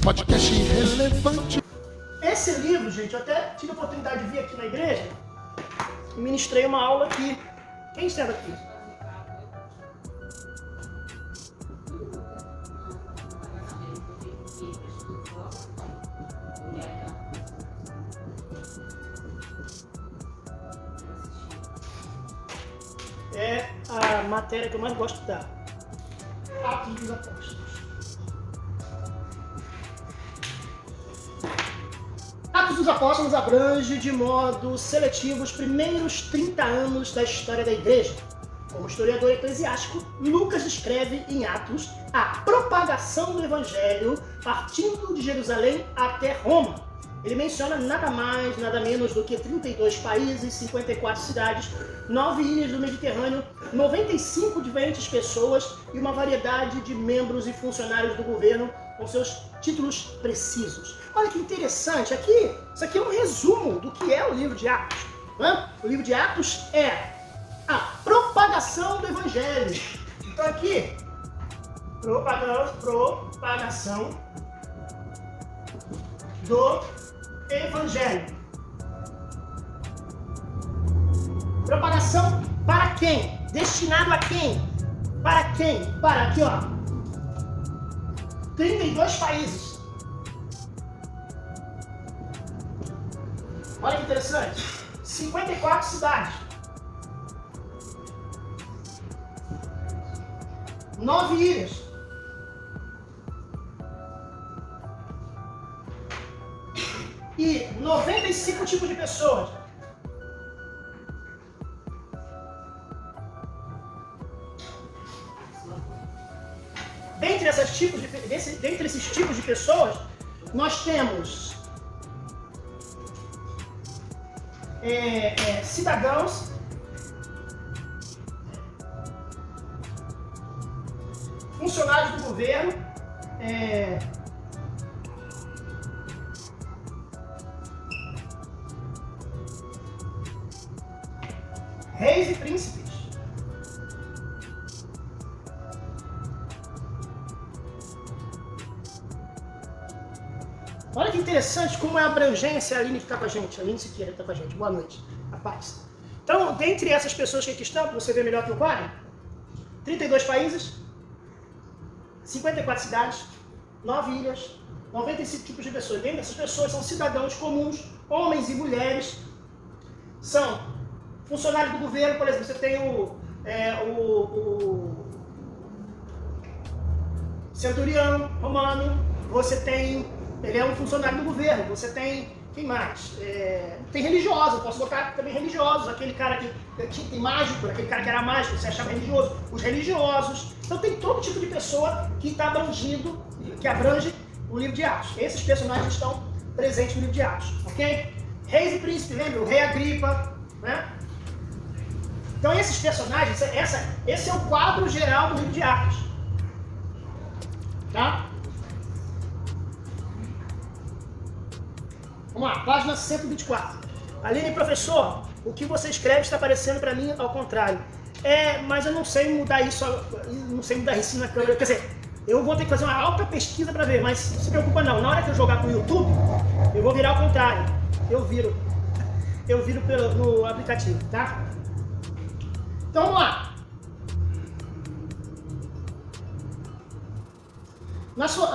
podcast relevante. Esse livro, gente, eu até tive a oportunidade de vir aqui na igreja e ministrei uma aula aqui. Quem estava aqui? É a matéria que eu mais gosto de dar. Atos dos Apóstolos. Atos dos Apóstolos abrange de modo seletivo os primeiros 30 anos da história da igreja. Como historiador eclesiástico, Lucas descreve em Atos a propagação do evangelho partindo de Jerusalém até Roma. Ele menciona nada mais, nada menos do que 32 países, 54 cidades, 9 ilhas do Mediterrâneo, 95 diferentes pessoas e uma variedade de membros e funcionários do governo com seus títulos precisos. Olha que interessante, isso aqui é um resumo do que é o livro de Atos. Né? O livro de Atos é a propagação do evangelho. Então aqui, propagação do evangelho. Propagação para quem? Destinado a quem? Para quem? Para aqui, ó. 32 países. Olha que interessante. 54 cidades. 9 ilhas. E 95 tipos de pessoas. Dentre esses tipos de pessoas, nós temos cidadãos, funcionários do governo, reis e príncipes. Olha que interessante como é a abrangência. A Aline que está com a gente, a Aline Siqueira está com a gente. Boa noite, a paz. Então, dentre essas pessoas que aqui estão, você vê melhor que o quadro, 32 países, 54 cidades, 9 ilhas, 95 tipos de pessoas. Dentro dessas pessoas são cidadãos comuns, homens e mulheres, são funcionários do governo. Por exemplo, você tem o centurião romano, você tem... Ele é um funcionário do governo. Você tem... Quem mais? Tem religiosos. Posso botar também religiosos. Aquele cara que tem mágico, aquele cara que era mágico, você achava religioso. Os religiosos. Então tem todo tipo de pessoa que está abrangindo, que abrange o livro de Atos. Esses personagens estão presentes no livro de Atos. Ok? Reis e príncipes, lembra? O rei Agripa, né? Então esses personagens, esse é o quadro geral do livro de Atos. Tá? Vamos lá, página 124. Aline, professor, o que você escreve está parecendo para mim ao contrário. Mas eu não sei mudar isso, não sei mudar isso na câmera. Quer dizer, eu vou ter que fazer uma alta pesquisa para ver, mas não se preocupa não. Na hora que eu jogar pro YouTube, eu vou virar ao contrário. Eu viro no aplicativo, tá? Então vamos lá.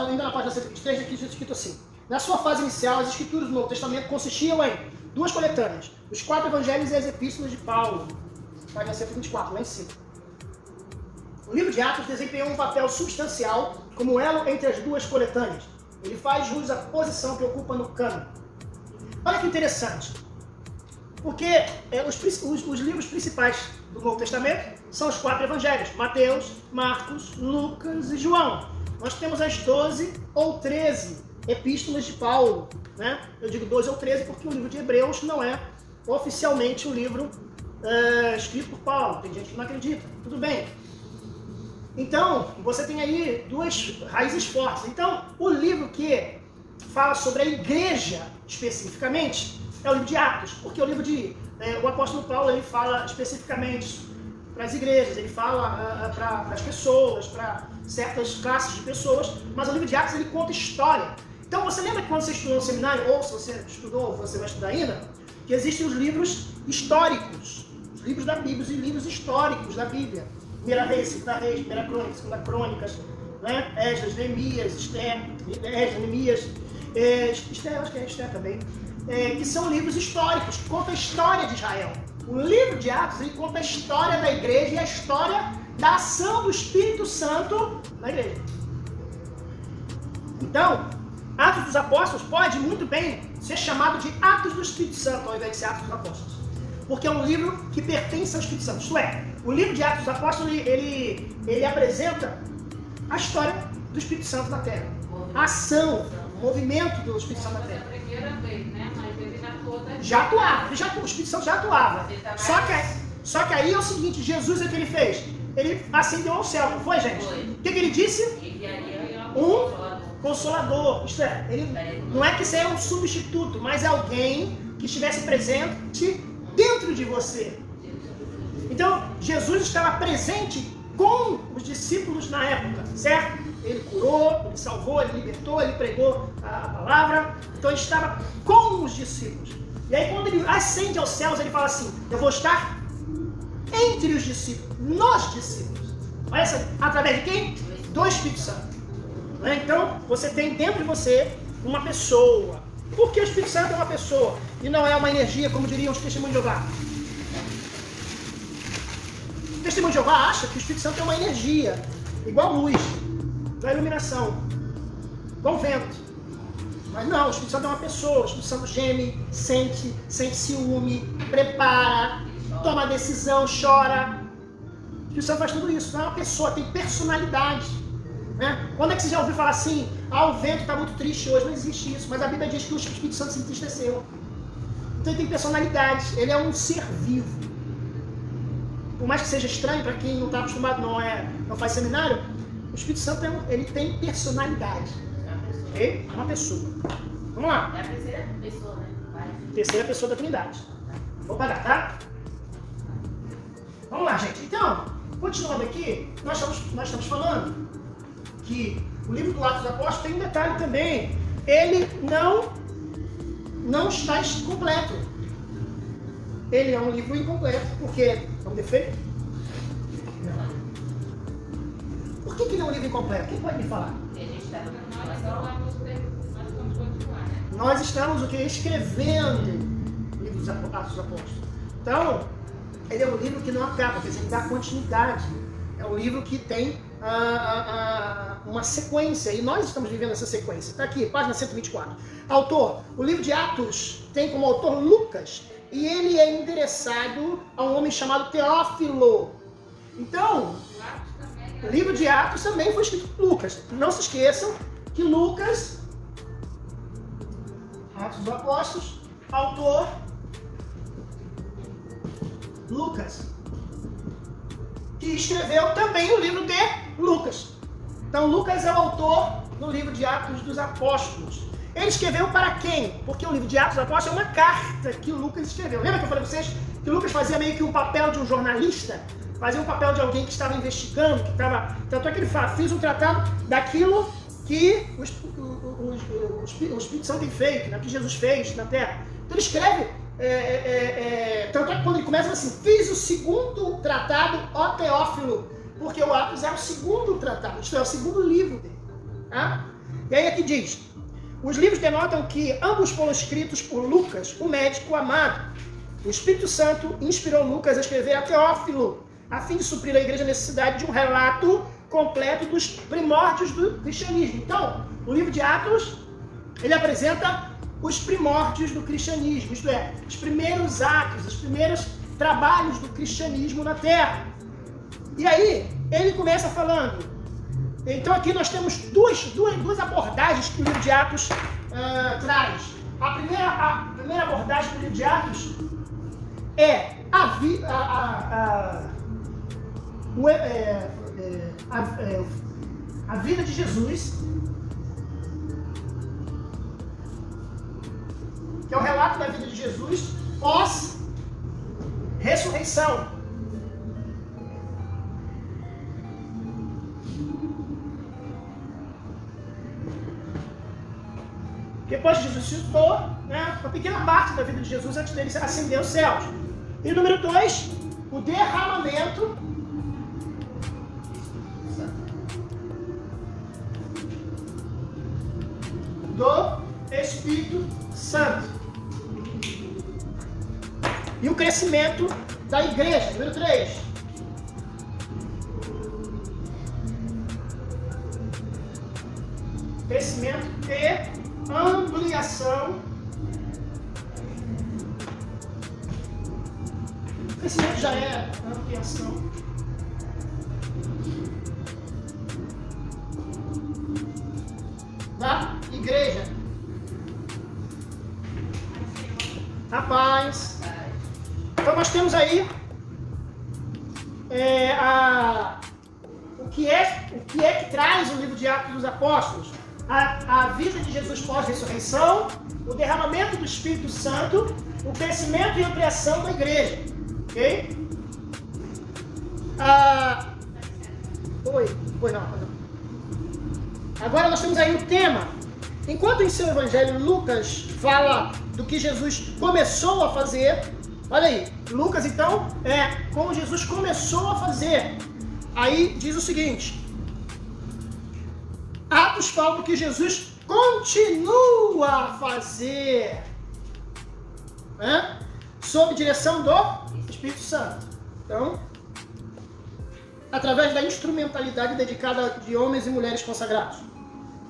Ainda na página 123, aqui está escrito assim. Na sua fase inicial, as escrituras do Novo Testamento consistiam em 2 coletâneas, os 4 evangelhos e as epístolas de Paulo. Página 124, lá em cima. O livro de Atos desempenhou um papel substancial como elo entre as 2 coletâneas. Ele faz jus à posição que ocupa no cânon. Olha que interessante. Porque os livros principais do Novo Testamento são os 4 evangelhos: Mateus, Marcos, Lucas e João. Nós temos as 12 ou 13 epístolas de Paulo, né? Eu digo 12 ou 13 porque o livro de Hebreus não é oficialmente um livro escrito por Paulo. Tem gente que não acredita. Tudo bem. Então, você tem aí 2 raízes fortes. Então, o livro que fala sobre a igreja especificamente é o livro de Atos, porque o livro o apóstolo Paulo, ele fala especificamente para as igrejas, ele fala para as pessoas, para certas classes de pessoas, mas o livro de Atos ele conta história. Então você lembra que quando você estudou no seminário, ou se você estudou, ou você vai estudar ainda, que existem os livros históricos, os livros da Bíblia, os livros históricos da Bíblia. Primeira Reis, Segunda Reis, Primeira Crônica, Segunda Crônicas, né? Esdras, Neemias, Esther, Neemias, Esther, acho que é Esther também, que são livros históricos, que contam a história de Israel. O livro de Atos, ele conta a história da igreja e a história da ação do Espírito Santo na igreja. Então, Atos dos Apóstolos pode muito bem ser chamado de Atos do Espírito Santo, ao invés de ser Atos dos Apóstolos. Porque é um livro que pertence ao Espírito Santo. Isto é, o livro de Atos dos Apóstolos, ele apresenta a história do Espírito Santo na Terra. A ação, o movimento do Espírito Santo na Terra. É a primeira vez, né? Mas ele já atuava, o Espírito Santo já atuava. Só que aí é o seguinte, Jesus, o que ele fez? Ele ascendeu ao céu, não foi, gente? O que ele disse? Um consolador. Isto é, não é que seja um substituto, mas é alguém que estivesse presente dentro de você. Então, Jesus estava presente com os discípulos na época, certo? Ele curou, ele salvou, ele libertou, ele pregou a palavra. Então ele estava com os discípulos. E aí quando ele ascende aos céus, ele fala assim, eu vou estar entre os discípulos, nos discípulos. Olha só, através de quem? Do Espírito Santo. Então, você tem dentro de você uma pessoa. Por que o Espírito Santo é uma pessoa e não é uma energia, como diriam os testemunhos de Jeová? O testemunho de Jeová acha que o Espírito Santo é uma energia, igual luz, igual iluminação, igual vento. Mas não, o Espírito Santo é uma pessoa. O Espírito Santo geme, sente ciúme, prepara, toma decisão, chora. O Espírito Santo faz tudo isso. Não é uma pessoa, tem personalidade. Né? Quando é que você já ouviu falar assim, o vento está muito triste hoje? Não existe isso. Mas a Bíblia diz que o Espírito Santo se entristeceu. Então ele tem personalidade. Ele é um ser vivo. Por mais que seja estranho para quem não está acostumado, não faz seminário, o Espírito Santo ele tem personalidade. É uma pessoa. Vamos lá. É a terceira pessoa, né? Terceira pessoa da Trindade. Vou parar, tá? Vamos lá, gente. Então, continuando aqui, nós estamos falando que o livro do Atos dos Apóstolos tem um detalhe também. Ele não está completo. Ele é um livro incompleto, porque é um defeito. Por que ele é um livro incompleto? Quem pode me falar? Nós estamos escrevendo o livro dos Atos dos Apóstolos. Então, ele é um livro que não acaba, quer dizer, ele dá continuidade. É um livro que tem uma sequência, e nós estamos vivendo essa sequência. Está aqui, página 124. Autor, o livro de Atos tem como autor Lucas, e ele é endereçado a um homem chamado Teófilo. Então, o livro de Atos também foi escrito por Lucas. Não se esqueçam que Lucas, Atos dos Apóstolos, autor Lucas, que escreveu também o livro de Lucas. Então Lucas é o autor do livro de Atos dos Apóstolos. Ele escreveu para quem? Porque o livro de Atos dos Apóstolos é uma carta que Lucas escreveu. Lembra que eu falei para vocês que Lucas fazia meio que um papel de um jornalista? Fazia um papel de alguém que estava investigando, que estava... Tanto é que ele fala, fiz um tratado daquilo que o Espírito Santo tem feito, né, que Jesus fez na Terra. Então ele escreve, tanto é que quando ele começa assim, fiz o segundo tratado, ó Teófilo, porque o Atos é o segundo tratado, isto é, o segundo livro dele. Tá? E aí aqui diz, os livros denotam que ambos foram escritos por Lucas, o médico amado. O Espírito Santo inspirou Lucas a escrever a Teófilo, a fim de suprir a igreja a necessidade de um relato completo dos primórdios do cristianismo. Então, o livro de Atos, ele apresenta os primórdios do cristianismo, isto é, os primeiros atos, os primeiros trabalhos do cristianismo na Terra. E aí, ele começa falando. Então aqui nós temos duas abordagens que o livro de Atos traz. A primeira abordagem do livro de Atos é a vida de Jesus, que é o relato da vida de Jesus pós-ressurreição. Depois que Jesus ressuscitou, né, uma pequena parte da vida de Jesus antes dele ascender aos céus. E número 2, o derramamento do Espírito Santo. E o crescimento da igreja. Número 3. Crescimento e ampliação. Crescimento já é ampliação. Da igreja. Rapaz. Então nós temos aí o que é que traz o livro de Atos dos Apóstolos. A vida de Jesus pós-ressurreição, o derramamento do Espírito Santo, o crescimento e ampliação da igreja. Ok? Não. Agora nós temos aí o tema. Enquanto em seu evangelho Lucas fala do que Jesus começou a fazer, olha aí, Lucas então como Jesus começou a fazer. Aí diz o seguinte: Atos fala do que Jesus continua a fazer, né? Sob direção do Espírito Santo. Então, através da instrumentalidade dedicada de homens e mulheres consagrados.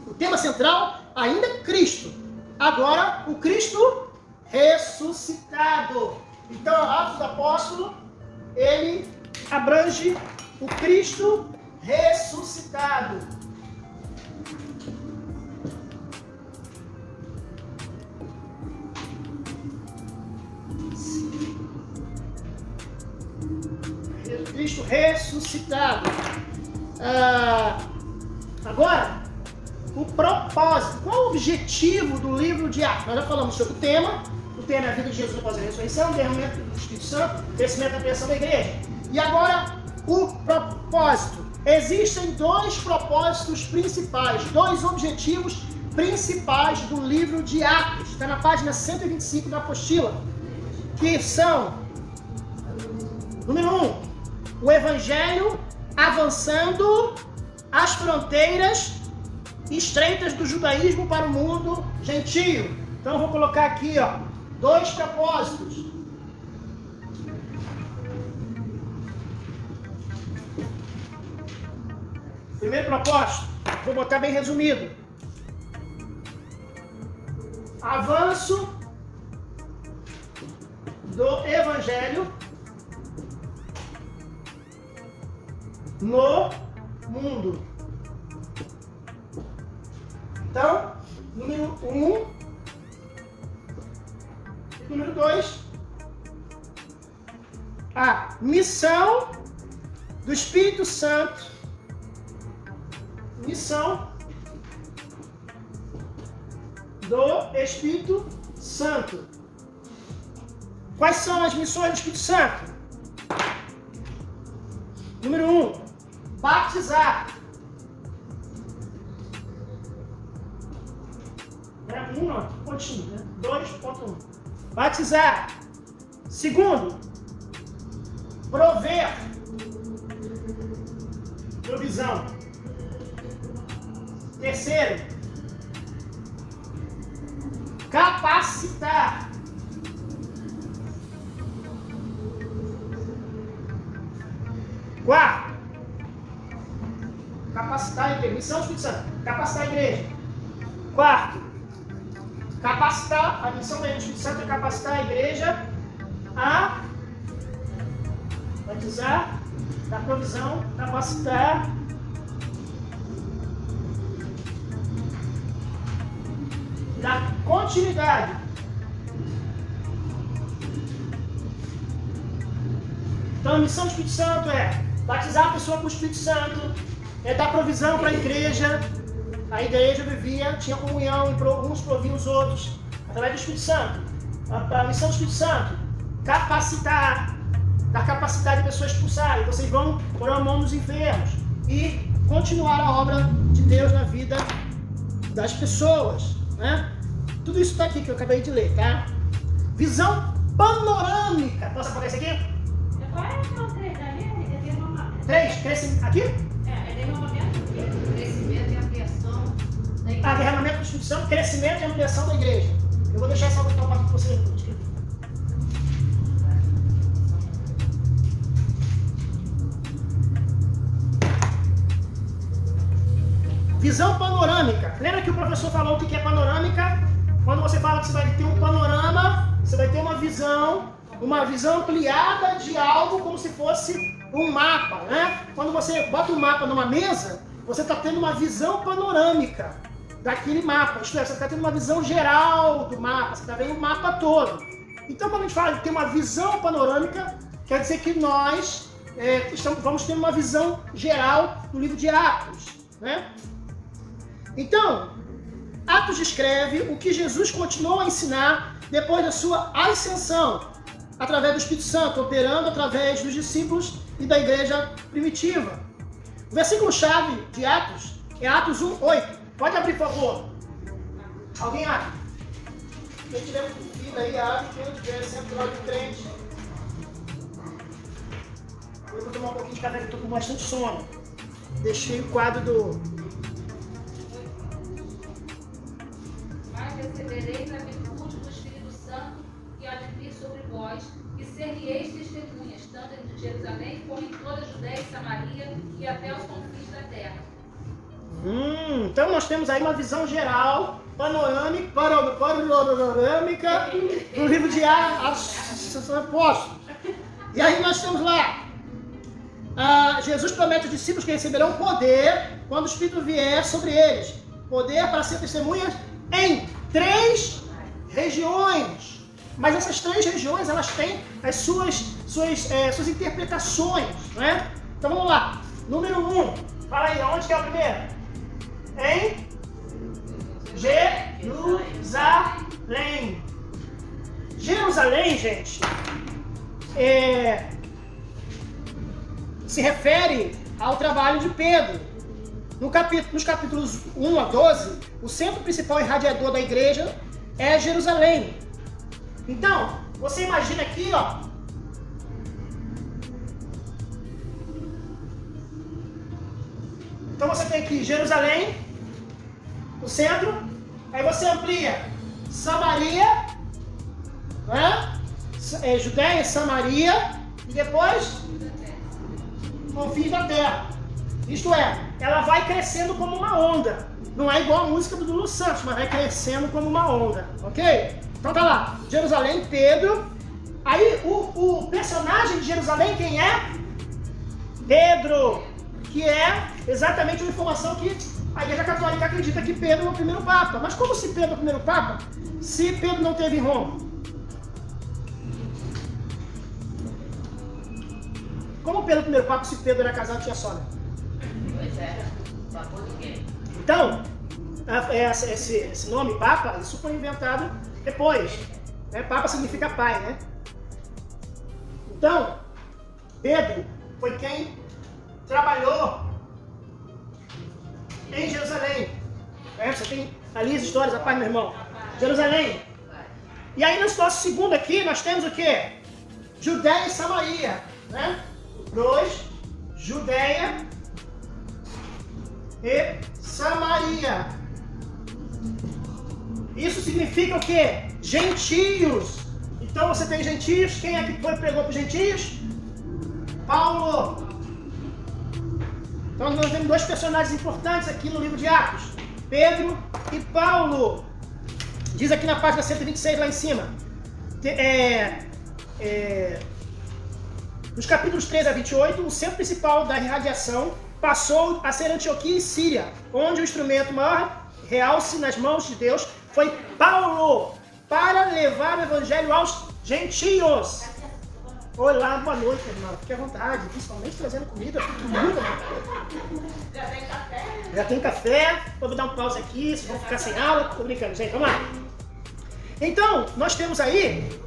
O tema central ainda é Cristo. Agora, o Cristo ressuscitado. Então, Atos do Apóstolo, ele abrange o Cristo ressuscitado. Cristo ressuscitado. Agora, o propósito. Qual o objetivo do livro de Atos? Nós já falamos sobre o tema. O tema é a vida de Jesus após a ressurreição, o derramamento do Espírito Santo, crescimento e ampliação da igreja. E agora, o propósito. Existem dois propósitos principais, dois objetivos principais do livro de Atos. Está na página 125 da apostila. Que são, número 1, o Evangelho avançando as fronteiras estreitas do judaísmo para o mundo gentio. Então eu vou colocar aqui, dois propósitos. Primeiro propósito, vou botar bem resumido. Avanço do Evangelho no mundo. Então, número 1 e número 2, a missão do Espírito Santo. Missão do Espírito Santo. Quais são as missões do Espírito Santo? Número 1, batizar. 2.1. Batizar. Segundo, prover. Provisão. Terceiro, capacitar. Quarto, capacitar a igreja. Missão do Espírito Santo, capacitar a igreja. Quarto, capacitar, a missão do Espírito Santo é capacitar a igreja a batizar, dar provisão, capacitar, dar continuidade. Então a missão do Espírito Santo é batizar a pessoa com o Espírito Santo, é dar provisão para a igreja. A igreja vivia, tinha comunhão, uns proviam os outros, através do Espírito Santo. A missão do Espírito Santo, capacitar, dar capacidade a pessoas expulsarem. Vocês vão pôr a mão nos enfermos e continuar a obra de Deus na vida das pessoas, né? Tudo isso está aqui que eu acabei de ler, tá? Visão panorâmica. Posso aparecer aqui? Qual é o 3 ali? É derramamento. 3, crescimento. Aqui? É derramamento, crescimento e ampliação da igreja. Derramamento da instituição, crescimento e ampliação da igreja. Eu vou deixar essa outra parte para você. Visão panorâmica. Lembra que o professor falou o que é panorâmica? Quando você fala que você vai ter um panorama, você vai ter uma visão ampliada de algo como se fosse um mapa, né? Quando você bota um mapa numa mesa, você está tendo uma visão panorâmica daquele mapa. Isto é, você está tendo uma visão geral do mapa, você está vendo o mapa todo. Então, quando a gente fala de ter uma visão panorâmica, quer dizer que nós vamos ter uma visão geral do livro de Atos, né? Então, Atos descreve o que Jesus continuou a ensinar depois da sua ascensão, através do Espírito Santo, operando através dos discípulos e da igreja primitiva. O versículo-chave de Atos é Atos 1:8. Pode abrir, por favor. Alguém abre? Quem tiver vida aí, abre. Quem não tiver, sempre lá de frente. Eu vou tomar um pouquinho de café, que estou com bastante sono. Deixei o quadro do... Recebereis a virtude do Espírito Santo que há de vir sobre vós, e ser-lhe-eis testemunhas, tanto em Jerusalém como em toda a Judéia e Samaria e até os confins da terra. Então nós temos aí uma visão geral, panorâmica do livro de Atos Apóstolos. E aí nós temos lá, Jesus promete aos discípulos que receberão poder quando o Espírito vier sobre eles. Poder para ser testemunhas em 3 regiões. Mas essas 3 regiões, elas têm as suas interpretações, não é? Então vamos lá. Número 1. Fala aí, onde que é o primeiro? Em Jerusalém. Jerusalém, gente, se refere ao trabalho de Pedro. Nos capítulos 1 a 12, o centro principal irradiador da igreja é Jerusalém. Então, você imagina aqui, ó. Então você tem aqui Jerusalém, o centro, aí você amplia Samaria, né? Judéia, Samaria, e depois confins da terra. Isto é, ela vai crescendo como uma onda. Não é igual a música do Lulu Santos, mas vai crescendo como uma onda, ok? Então tá lá, Jerusalém, Pedro. Aí o personagem de Jerusalém, quem é? Pedro, que é exatamente uma informação que a Igreja Católica acredita que Pedro é o primeiro Papa. Mas como se Pedro é o primeiro Papa, se Pedro não teve em Roma? Como Pedro é o primeiro Papa se Pedro era casado e tinha sogra? Pois é, Papa ninguém. Então, esse nome Papa, isso foi inventado depois. Né? Papa significa pai, né? Então, Pedro foi quem trabalhou em Jerusalém. Você tem ali as histórias, a paz, meu irmão. Jerusalém. E aí, no nosso segundo aqui, nós temos o quê? Judéia e Samaria. Né? 2, Judéia e Samaria. Isso significa o quê? Gentios. Então você tem gentios. Quem é que foi pregou para os gentios? Paulo. Então nós temos 2 personagens importantes aqui no livro de Atos. Pedro e Paulo. Diz aqui na página 126 lá em cima. Nos capítulos 3 a 28, o centro principal da irradiação passou a ser Antioquia e Síria, onde o instrumento maior realce nas mãos de Deus foi Paulo, para levar o evangelho aos gentios. Olá, boa noite, irmão. Fique à vontade, principalmente trazendo comida, tudo mundo, né? Já tem café? Já tem café. Vou dar um pause aqui, vocês vão ficar sem aula. Tô brincando, gente, vamos lá. Então, nós temos aí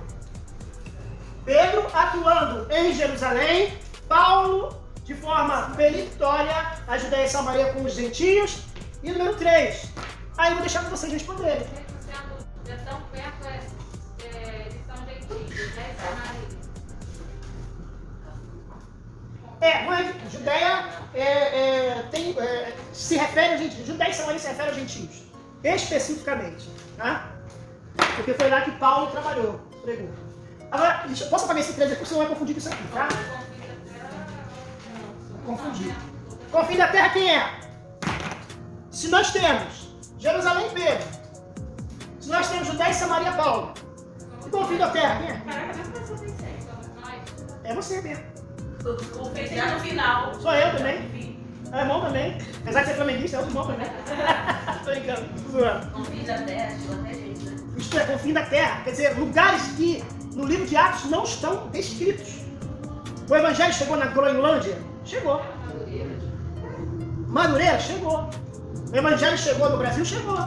Pedro atuando em Jerusalém, Paulo de forma peremptória, a Judéia e Samaria com os gentios, e número 3. Aí eu vou deixar para vocês responderem. 100% Judéia se refere a gentios. Judéia e Samaria se refere a gentios. Especificamente. Tá? Porque foi lá que Paulo trabalhou, pregou. Agora, posso apagar esse 3 aqui, senão vai confundir com isso aqui, tá? Confundir. Confim da terra quem é? Se nós temos Jerusalém, Pedro. Se nós temos Judéia e Samaria, Paulo. E confim da terra quem é? É você mesmo. Confessar no final. Sou eu também. É irmão também. Apesar de ser flamenguista, é outro irmão também. Tô brincando, tô zoando. Confim da terra, chegou até gente, né? Isto é, confim da terra. Quer dizer, lugares que no livro de Atos não estão descritos. O evangelho chegou na Groenlândia? Chegou. Madureira? Chegou. O evangelho chegou no Brasil? Chegou.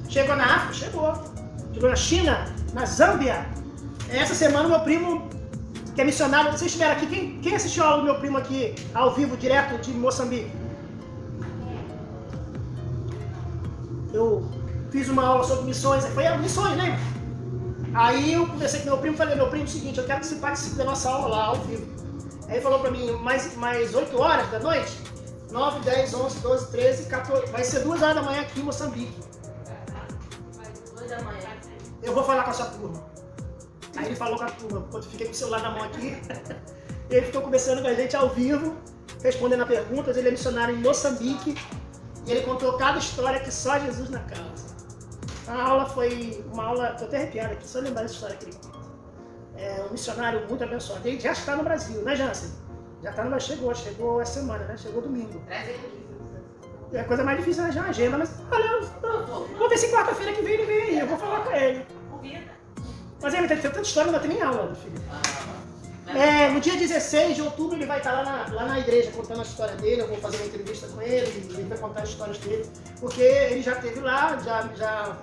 Chegou na África? Chegou. Chegou na China? Na Zâmbia? Essa semana meu primo, que é missionário, vocês estiveram aqui, quem assistiu a aula do meu primo aqui, ao vivo, direto de Moçambique? Eu fiz uma aula sobre missões, foi missões, né? Aí eu conversei com meu primo e falei, meu primo, é o seguinte, eu quero que você participe da nossa aula lá, ao vivo. Aí ele falou pra mim, mais 8 horas da noite, 9, 10, 11, 12, 13, 14, vai ser 2 horas da manhã aqui em Moçambique. 2 da manhã. Eu vou falar com a sua turma. Aí ele falou com a turma, quando eu fiquei com o celular na mão aqui, ele ficou conversando com a gente ao vivo, respondendo a perguntas, ele é missionário em Moçambique, e ele contou cada história que só Jesus na causa. A aula foi uma aula, tô até arrepiado aqui, só lembrar dessa história que ele conta. É um missionário muito abençoado. Ele já está no Brasil, né, Jansen? Já está no Brasil, chegou essa semana, né? Chegou domingo. Traz ele aqui. É a coisa mais difícil arranjar uma agenda, mas olha, vou ver se quarta-feira que vem ele vem aí, eu vou falar com ele. Convida. Mas ele tem tanta história, não tem nem aula, filho. No dia 16 de outubro ele vai estar lá na igreja contando a história dele, eu vou fazer uma entrevista com ele vai contar as histórias dele, porque ele já esteve lá,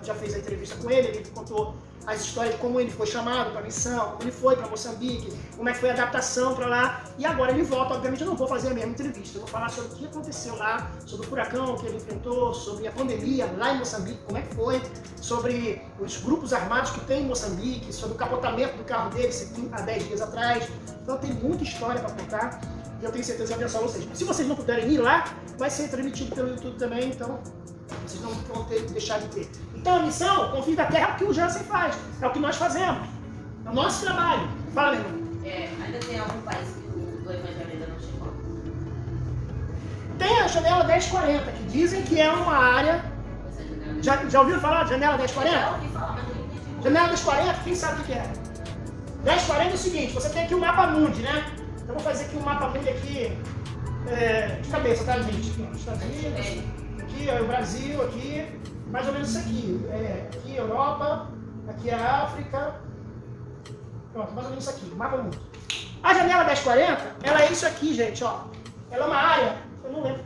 já fez a entrevista com ele contou as histórias de como ele foi chamado para a missão, como ele foi para Moçambique, como é que foi a adaptação para lá, e agora ele volta. Obviamente eu não vou fazer a mesma entrevista, eu vou falar sobre o que aconteceu lá, sobre o furacão que ele enfrentou, sobre a pandemia lá em Moçambique, como é que foi, sobre os grupos armados que tem em Moçambique, sobre o capotamento do carro dele há 10 dias atrás. Então tem muita história para contar e eu tenho certeza que vai abençoar vocês. Se vocês não puderem ir lá, vai ser transmitido pelo YouTube também, então vocês não vão ter que deixar de ter. Então a missão, Confim da Terra, é o que o Jansen faz, é o que nós fazemos, é o nosso trabalho. Fala, meu irmão. Ainda tem algum país que o evangelho ainda não chegou? Tem a janela 1040, que dizem que é uma área. Já ouviram falar de janela 1040? Já ouvi falar, mas não entendi. Janela 1040, quem sabe o que é? 1040 é o seguinte, você tem aqui o mapa mundi, né? Eu vou fazer aqui o mapa mundi aqui de cabeça, tá, gente? Aqui, ó, Estados Unidos, aqui ó, o Brasil, aqui, mais ou menos isso aqui. Aqui a Europa, aqui a África. Pronto, mais ou menos isso aqui, mapa mundi. A janela 1040, ela é isso aqui, gente, ó. Ela é uma área, eu não lembro,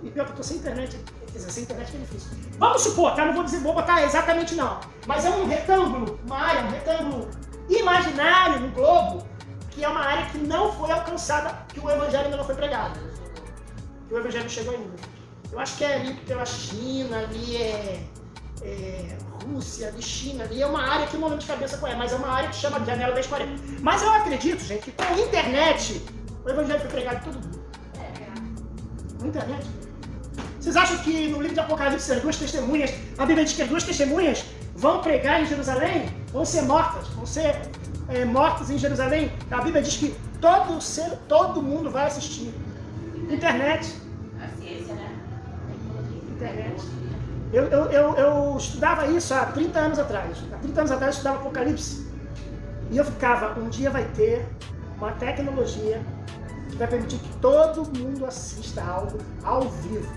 e pior que eu tô sem internet, quer dizer, sem internet é difícil. Vamos supor, tá? Não vou botar exatamente não, mas é um retângulo, uma área, um retângulo imaginário no globo, que é uma área que não foi alcançada, que o evangelho ainda não foi pregado. Que o evangelho não chegou ainda. Eu acho que é ali pela China, ali Rússia, ali China, ali é uma área que eu não lembro de cabeça qual é, mas é uma área que chama de janela 1040. Mas eu acredito, gente, que com a internet, o evangelho foi pregado em todo mundo. Na internet. Vocês acham que no livro de Apocalipse as 2 testemunhas, a Bíblia diz que as 2 testemunhas vão pregar em Jerusalém? Vão ser mortas mortas em Jerusalém? A Bíblia diz que todo mundo vai assistir. Internet. A ciência, né? Internet. Eu estudava isso há 30 anos atrás. Há 30 anos atrás eu estudava Apocalipse. E eu ficava, um dia vai ter uma tecnologia que vai permitir que todo mundo assista algo ao vivo.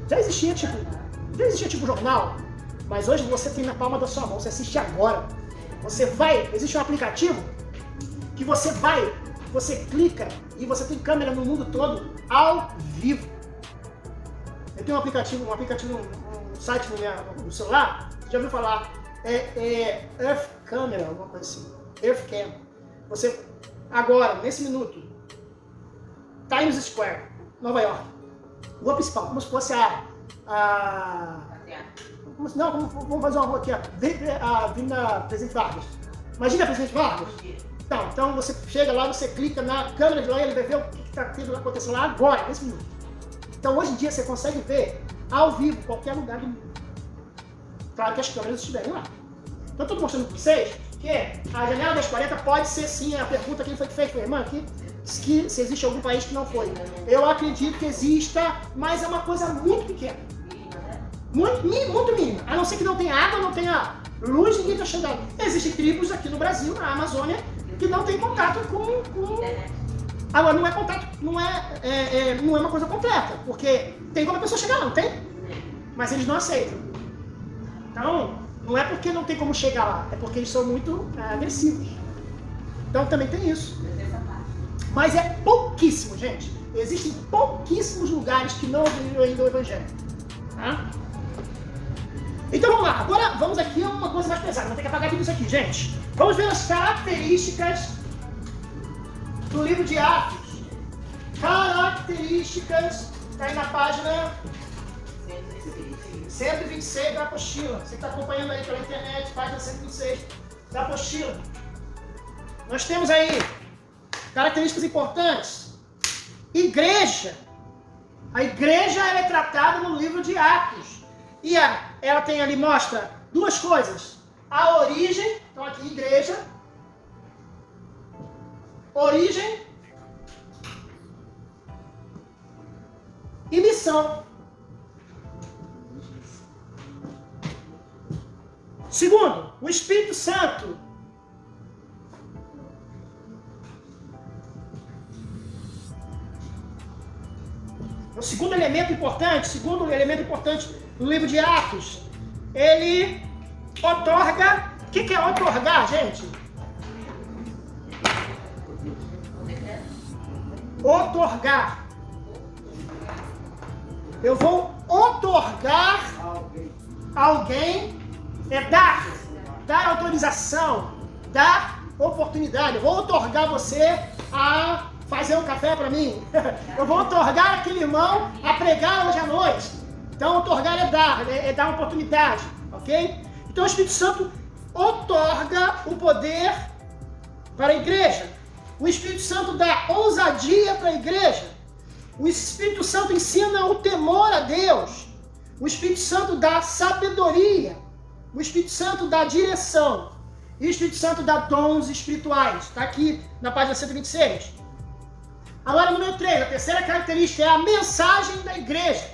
Já existia tipo jornal, mas hoje você tem na palma da sua mão, você assiste agora. Existe um aplicativo que você clica e você tem câmera no mundo todo ao vivo. Eu tenho um aplicativo, um site no celular, já ouviu falar? Earth Camera, alguma coisa assim. Earth Cam. Você, agora, nesse minuto, Times Square, Nova York. Rua principal, como se fosse vamos fazer uma rua aqui, a Avenida Presidente Vargas. Imagina a Presidente Vargas? Então você chega lá, você clica na câmera de lá e ele vai ver o que que está acontecendo lá agora, nesse minuto. Então, hoje em dia, você consegue ver ao vivo, qualquer lugar do mundo. Claro que as câmeras estiverem lá. Então, eu estou mostrando para vocês que a janela das 40 pode ser sim a pergunta que ele foi feita para a irmã aqui, que se existe algum país que não foi. Eu acredito que exista, mas é uma coisa muito pequena. Muito mínima. A não ser que não tenha água, não tenha luz, ninguém está chegando. Existem tribos aqui no Brasil, na Amazônia, que não tem contato com... Agora, não é contato, não é uma coisa completa, porque tem como a pessoa chegar lá, não tem? Mas eles não aceitam. Então, não é porque não tem como chegar lá, é porque eles são muito agressivos. Então, também tem isso. Mas é pouquíssimo, gente. Existem pouquíssimos lugares que não ouviram ainda o Evangelho. Tá? Então, vamos lá. Agora, vamos aqui a uma coisa mais pesada. Vou ter que apagar tudo isso aqui, gente. Vamos ver as características do livro de Atos. Características, está aí na página 126 da apostila. Você que está acompanhando aí pela internet, página 126 da apostila. Nós temos aí características importantes. Igreja. A igreja é tratada no livro de Atos. E ela tem ali, mostra duas coisas. A origem, então aqui igreja. Origem e missão. Segundo, o Espírito Santo. O segundo elemento importante no livro de Atos, ele outorga. O que é outorgar, gente? Outorgar. Eu vou outorgar alguém, dar autorização, dar oportunidade. Eu vou outorgar você a fazer um café para mim. Eu vou outorgar aquele irmão a pregar hoje à noite. Então, outorgar é dar oportunidade, ok? Então, o Espírito Santo outorga o poder para a igreja. O Espírito Santo dá ousadia para a igreja. O Espírito Santo ensina o temor a Deus. O Espírito Santo dá sabedoria. O Espírito Santo dá direção. E o Espírito Santo dá dons espirituais. Está aqui na página 126. Agora, número 3, a terceira característica é a mensagem da igreja.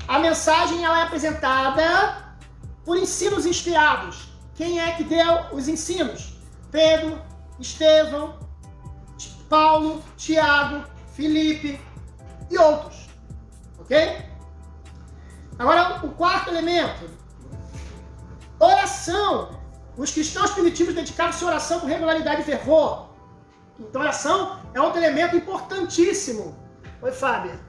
A mensagem ela é apresentada por ensinos inspirados. Quem é que deu os ensinos? Pedro, Estevão, Paulo, Tiago, Filipe e outros. Ok? Agora, o quarto elemento. Oração. Os cristãos primitivos dedicavam-se à oração com regularidade e fervor. Então, oração é outro elemento importantíssimo. Oi, Fábia.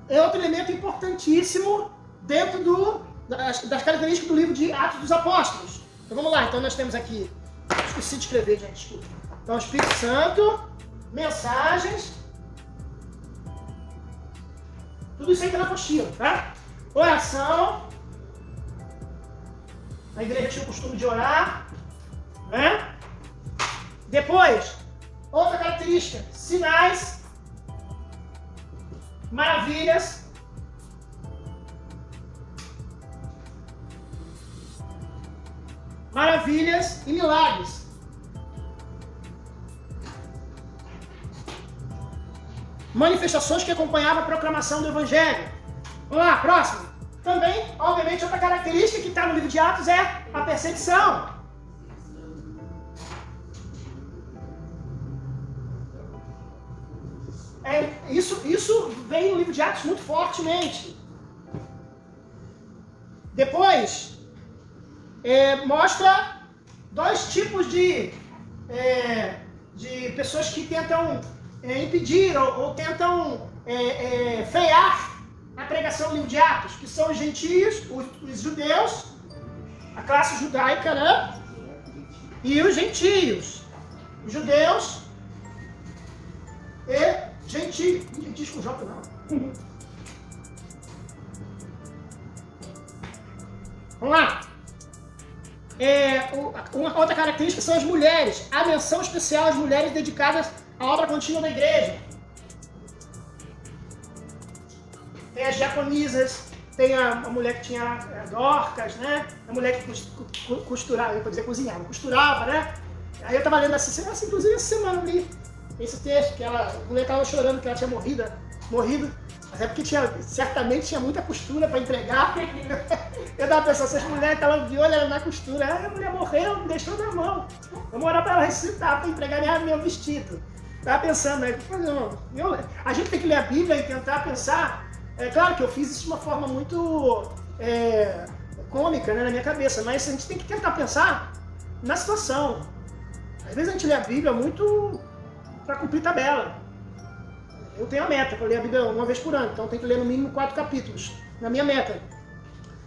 É outro elemento importantíssimo dentro das características do livro de Atos dos Apóstolos. Então, vamos lá. Então, nós temos aqui... Esqueci de escrever, gente. Desculpa. Então, o Espírito Santo, mensagens... Tudo isso aí está na apostila, tá? Oração. A igreja tinha o costume de orar, né? Depois, outra característica, sinais, maravilhas, e milagres. Manifestações que acompanhavam a proclamação do Evangelho. Vamos lá, próximo. Também, obviamente, outra característica que está no livro de Atos é a perseguição. Isso vem no livro de Atos muito fortemente. Depois, mostra dois tipos de pessoas que tentam impedir ou tentam frear a pregação do livro de Atos, que são os gentios, os judeus, a classe judaica, né? E os gentios, os judeus e gentios. Não diz com J, não. Vamos lá. Uma outra característica são as mulheres. A menção especial às mulheres dedicadas A obra contínua da igreja. Tem as diaconisas, tem a mulher que tinha Dorcas, né? A mulher que costurava, eu vou dizer cozinhava, costurava, né? Aí eu estava lendo inclusive essa semana ali, esse texto, que a mulher estava chorando que ela tinha morrido, mas é porque certamente tinha muita costura para entregar. Eu estava pensando, essas mulheres estavam de olho na costura, a mulher morreu, me deixou na mão. Vamos orar para ela ressuscitar, para entregar meu vestido. Estava pensando, né? A gente tem que ler a Bíblia e tentar pensar. É claro que eu fiz isso de uma forma muito cômica, né, na minha cabeça, mas a gente tem que tentar pensar na situação. Às vezes a gente lê a Bíblia muito para cumprir tabela. Eu tenho a meta para ler a Bíblia uma vez por ano, então tem que ler no mínimo 4 capítulos, na minha meta.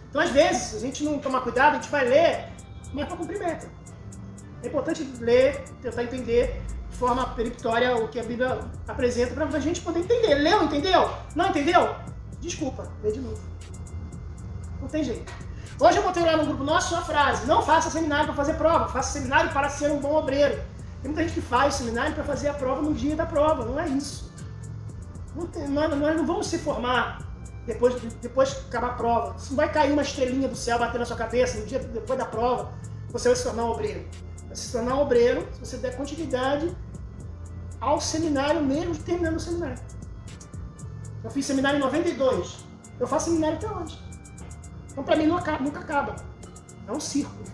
Então às vezes, se a gente não tomar cuidado, a gente vai ler, mas para cumprir meta. É importante ler, tentar entender de forma peremptória o que a Bíblia apresenta para a gente poder entender. Leu, entendeu? Não entendeu? Desculpa, lê de novo. Não tem jeito. Hoje eu botei lá no grupo nosso uma frase: não faça seminário para fazer prova, faça seminário para ser um bom obreiro. Tem muita gente que faz seminário para fazer a prova no dia da prova, não é isso. Nós não vamos se formar depois que acabar a prova. Não vai cair uma estrelinha do céu bater na sua cabeça no dia depois da prova, você vai se tornar um obreiro. Vai se tornar um obreiro se você der continuidade ao seminário mesmo terminando o seminário. Eu fiz seminário em 92. Eu faço seminário até hoje. Então, para mim, nunca acaba. É um círculo.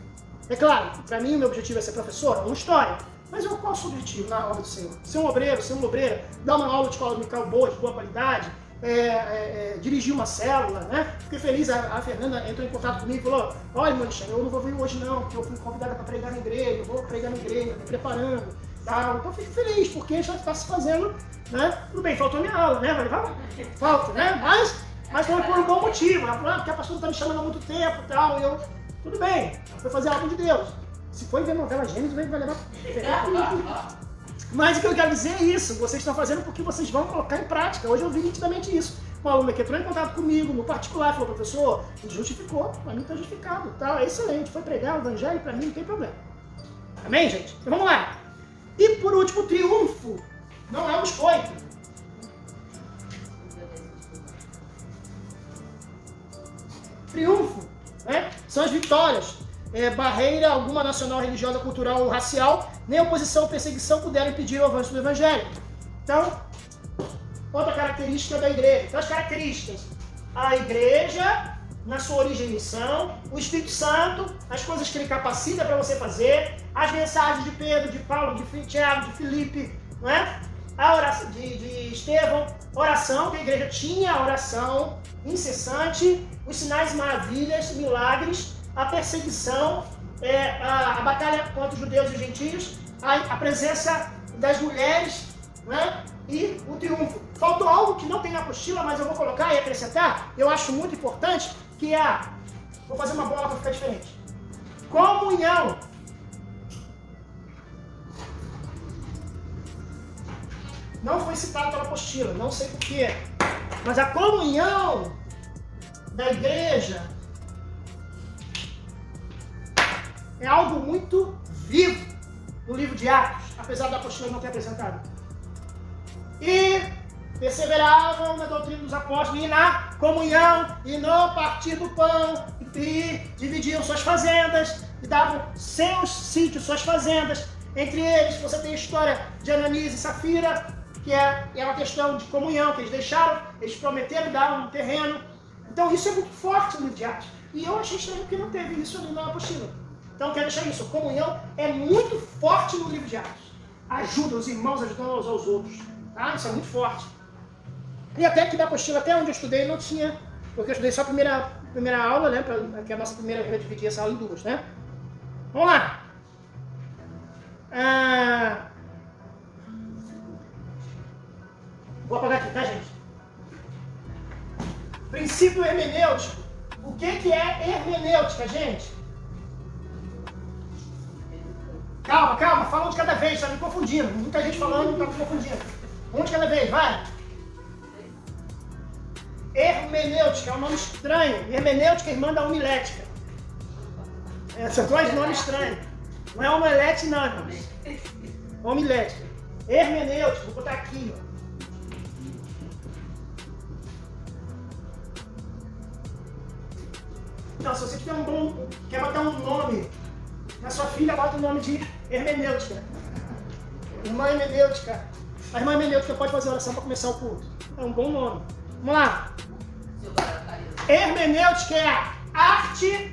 É claro, para mim, o meu objetivo é ser professor, é uma história. Mas qual é o seu objetivo na obra do Senhor? Ser um obreiro, ser uma obreira, dar uma aula de escola dominical boa, de boa qualidade, dirigir uma célula, né? Fiquei feliz, a Fernanda entrou em contato comigo e falou: olha, Mancha, eu não vou vir hoje não, porque eu fui convidada para pregar na igreja, eu vou pregar na igreja, me preparando. Tal. Então, fico feliz, porque já está se fazendo, né? Tudo bem, faltou minha aula, né? Falta, né? Mas foi por um bom motivo. Ela falou: porque a pastora está me chamando há muito tempo e tal. E eu, tudo bem, foi fazer a obra de Deus. Se for ver novela Gênesis, vai levar. Mas o que eu quero dizer é isso: vocês estão fazendo porque vocês vão colocar em prática. Hoje eu vi nitidamente isso. Uma aluna que entrou em contato comigo, no particular, falou: professor, justificou, para mim está justificado. Tá, é excelente, foi pregar o evangelho, para mim não tem problema. Amém, gente? Então vamos lá. E por último, triunfo não é um biscoito. Triunfo, né? São as vitórias. Barreira alguma nacional, religiosa, cultural ou racial, nem oposição ou perseguição puderam impedir o avanço do evangelho. Então, outra característica da igreja. Então, as características: a igreja, na sua origem e missão, o Espírito Santo, as coisas que ele capacita para você fazer, as mensagens de Pedro, de Paulo, de Tiago, de Filipe, não é? A oração de Estevão, oração, que a igreja tinha a oração incessante, os sinais, maravilhas, milagres, a perseguição, a batalha contra os judeus e gentios, a presença das mulheres, né? E o triunfo. Faltou algo que não tem na apostila, mas eu vou colocar e acrescentar, eu acho muito importante, que é vou fazer uma bola para ficar diferente. Comunhão. Não foi citado pela apostila, não sei porquê, mas a comunhão da igreja é algo muito vivo no livro de Atos, apesar da apostila não ter apresentado. E perseveravam na doutrina dos apóstolos, e na comunhão, e no partir do pão, e dividiam suas fazendas, e davam seus sítios, suas fazendas. Entre eles, você tem a história de Ananias e Safira, que é uma questão de comunhão, que eles deixaram, eles prometeram dar um terreno. Então isso é muito forte no livro de Atos. E eu achei estranho que não teve isso ali na apostila. Então, quero deixar isso: a comunhão é muito forte no livro de Atos. Ajuda os irmãos ajudando uns aos outros. Tá? Isso é muito forte. E até que na apostila, até onde eu estudei, não tinha, porque eu estudei só a primeira aula, né? Que a nossa primeira eu dividi essa aula em duas, né? Vamos lá. Vou apagar aqui, tá, gente? Princípio hermenêutico. O que é hermenêutica, gente? Calma, fala um de cada vez, tá me confundindo. Muita gente falando, tá me confundindo. Um de cada vez, vai. Hermenêutica é um nome estranho. Hermenêutica é irmã da homilética. São dois nomes estranhos. Não é omelete, não, irmãos. Homilética. Hermenêutica, vou botar aqui, ó. Então, se você quer botar um nome na sua filha, bota o nome de hermenêutica. Irmã hermenêutica. A irmã hermenêutica pode fazer oração para começar o culto. É um bom nome. Vamos lá. Hermenêutica é a arte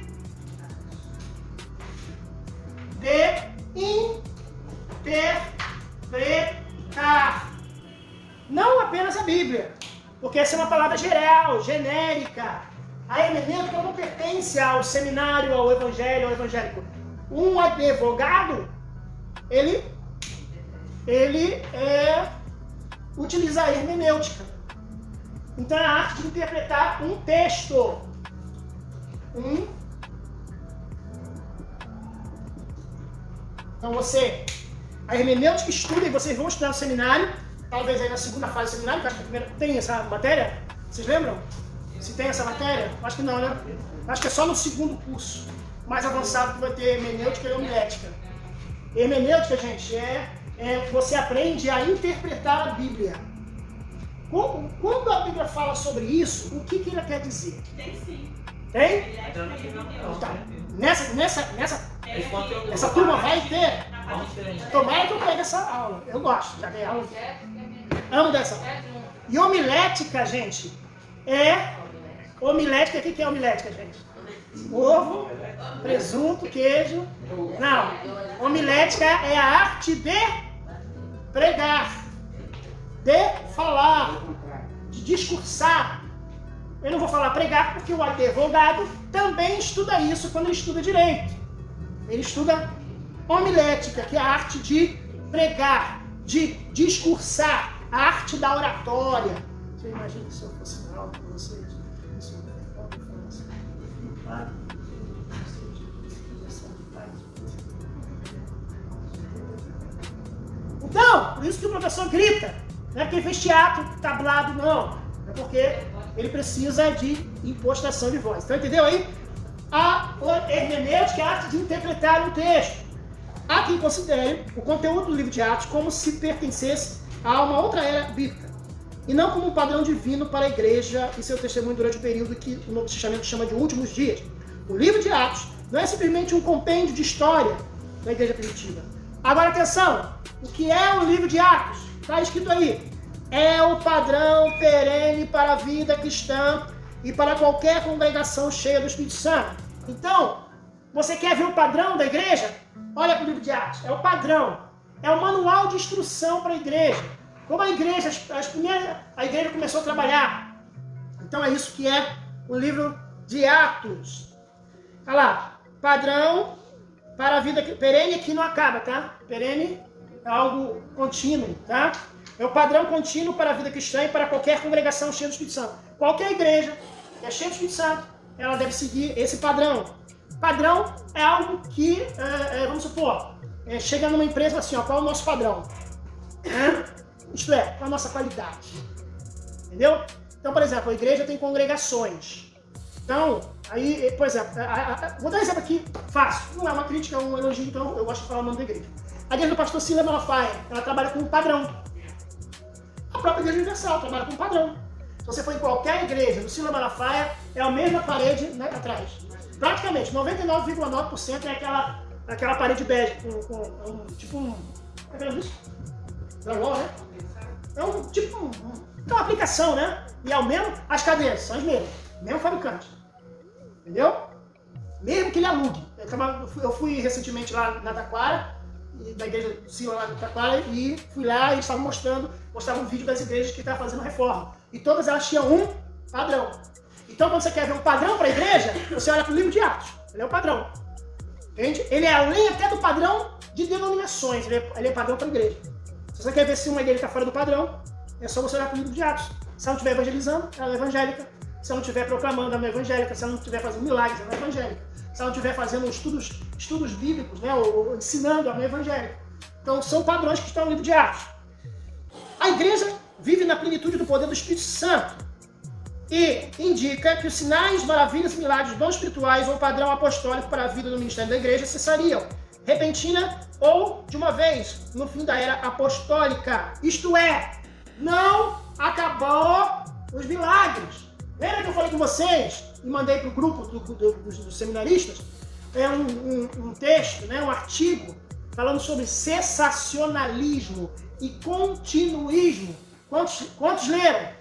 de interpretar. Não apenas a Bíblia, porque essa é uma palavra geral, genérica. A hermenêutica não pertence ao seminário, ao evangelho, ao evangélico. Um advogado, ele utiliza a hermenêutica. Então é a arte de interpretar um texto. Então a hermenêutica estuda, e vocês vão estudar no seminário, talvez aí na segunda fase do seminário, que acho que a primeira tem essa matéria, vocês lembram? Se tem essa matéria? Acho que não, né? Acho que é só no segundo curso mais avançado que vai ter hermenêutica e homilética. Hermenêutica, gente, você aprende a interpretar a Bíblia. Quando a Bíblia fala sobre isso, o que ela quer dizer? Tem sim. Tem? Tá. Essa turma vai ter. Tomara que eu pegue essa aula. Eu gosto, já dei aula. Amo dessa aula. E homilética, gente, homilética, o que é homilética, gente? Ovo, presunto, queijo. Não. Homilética é a arte de pregar, de falar, de discursar. Eu não vou falar pregar porque o advogado também estuda isso quando ele estuda direito. Ele estuda homilética, que é a arte de pregar, de discursar, a arte da oratória. Você imagina se eu fosse dar aula para vocês? Então, por isso que o professor grita. Não é porque ele fez teatro, tablado, não. É porque ele precisa de impostação de voz. Então, entendeu aí? A hermenêutica é a arte de interpretar um texto. Há quem considere o conteúdo do livro de Atos como se pertencesse a uma outra era bíblica, e não como um padrão divino para a igreja e seu testemunho durante o período que o Novo Testamento chama de últimos dias. O livro de Atos não é simplesmente um compêndio de história da igreja primitiva. Agora, atenção! O que é o livro de Atos? Está escrito aí. É o padrão perene para a vida cristã e para qualquer congregação cheia do Espírito Santo. Então, você quer ver o padrão da igreja? Olha para o livro de Atos. É o padrão. É o manual de instrução para a igreja. Como a igreja, a igreja começou a trabalhar. Então é isso que é o livro de Atos. Olha lá. Padrão para a vida perene que não acaba, tá? Perene é algo contínuo, tá? É o padrão contínuo para a vida cristã e para qualquer congregação cheia do Espírito Santo. Qualquer igreja que é cheia do Espírito Santo, ela deve seguir esse padrão. Padrão é algo que, vamos supor, chega numa empresa e fala assim, ó, qual é o nosso padrão? Isto é, qual é a nossa qualidade? Entendeu? Então, por exemplo, a igreja tem congregações. Então, aí, por exemplo, vou dar um exemplo aqui fácil. Não é uma crítica, é um elogio, então eu gosto de falar o nome da igreja. A igreja do pastor Silas Malafaia, ela trabalha com um padrão. A própria igreja universal trabalha com um padrão. Se você for em qualquer igreja do Silas Malafaia, é a mesma parede, né, atrás. Praticamente, 99,9% é aquela parede bege, tipo um... Como é que é isso? Drywall, né? É uma aplicação, né? E é o mesmo, as cadeiras são as mesmas. Mesmo fabricante. Entendeu? Mesmo que ele alugue. Eu fui recentemente lá na Taquara, da igreja do Silas lá na Taquara, e fui lá e eles estavam mostravam um vídeo das igrejas que estavam fazendo reforma. E todas elas tinham um padrão. Então, quando você quer ver um padrão para a igreja, você olha para o livro de Atos. Ele é o padrão. Entende? Ele é além até do padrão de denominações. Ele é padrão para a igreja. Se você quer ver se uma igreja está fora do padrão, é só você olhar para o livro de Atos. Se ela não estiver evangelizando, ela é evangélica. Se ela não estiver proclamando, ela é evangélica. Se ela não estiver fazendo milagres, ela é evangélica. Se ela não estiver fazendo estudos bíblicos, né, ou ensinando, ela é evangélica. Então, são padrões que estão no livro de Atos. A igreja vive na plenitude do poder do Espírito Santo e indica que os sinais, maravilhas e milagres, dons espirituais ou padrão apostólico para a vida do ministério da igreja cessariam repentina ou de uma vez, no fim da era apostólica. Isto é, não acabou os milagres. Lembra que eu falei com vocês e mandei para o grupo dos seminaristas um texto, né, um artigo, falando sobre cessacionalismo e continuismo. Quantos leram?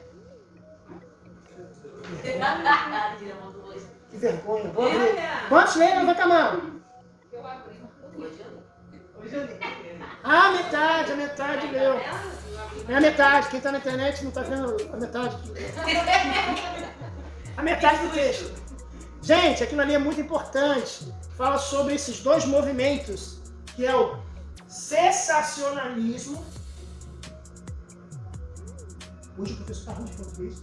Que vergonha. Quantos leram? Levanta a mão. Eu abri. Hoje eu li. Ah, a metade leu. É a metade. Quem está na internet não está vendo a metade. A metade do texto. Gente, aquilo ali é muito importante. Fala sobre esses dois movimentos, que é o cessacionalismo. Hoje o professor está ruim de português.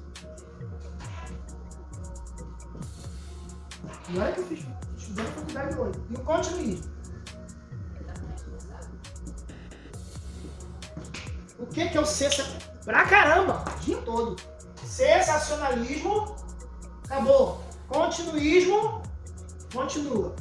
E olha que eu fiz estudando na faculdade hoje. E o continuismo. O que é o cessacionalismo? Pra caramba, o dia todo. Cessacionalismo, acabou. Continuismo, continua.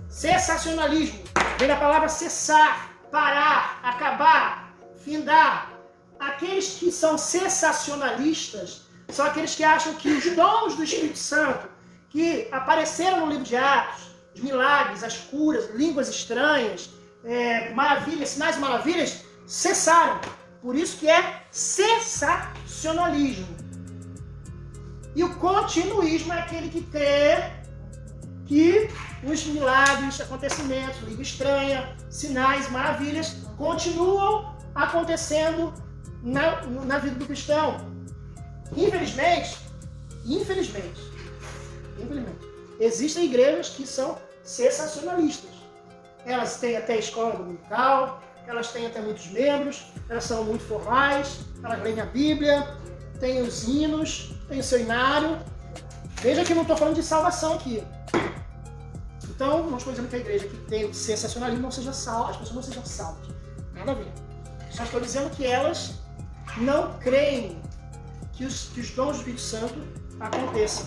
Cessacionalismo, vem da palavra cessar, parar, acabar, findar. Aqueles que são cessacionalistas são aqueles que acham que os dons do Espírito Santo, que apareceram no livro de Atos, os milagres, as curas, línguas estranhas, maravilhas, sinais e maravilhas, cessaram. Por isso que é cessacionalismo. E o continuismo é aquele que crê que os milagres, acontecimentos, língua estranha, sinais, maravilhas, continuam acontecendo na vida do cristão. Infelizmente, existem igrejas que são cessacionalistas. Elas têm até escola dominical, elas têm até muitos membros, elas são muito formais, elas leem a Bíblia, têm os hinos, têm o seu inário. Veja que eu não estou falando de salvação aqui. Então, não estou dizendo que a igreja que tem sensacionalismo não seja salva, as pessoas não sejam salvas. Nada a ver. Só estou dizendo que elas não creem que os dons do Espírito Santo aconteçam.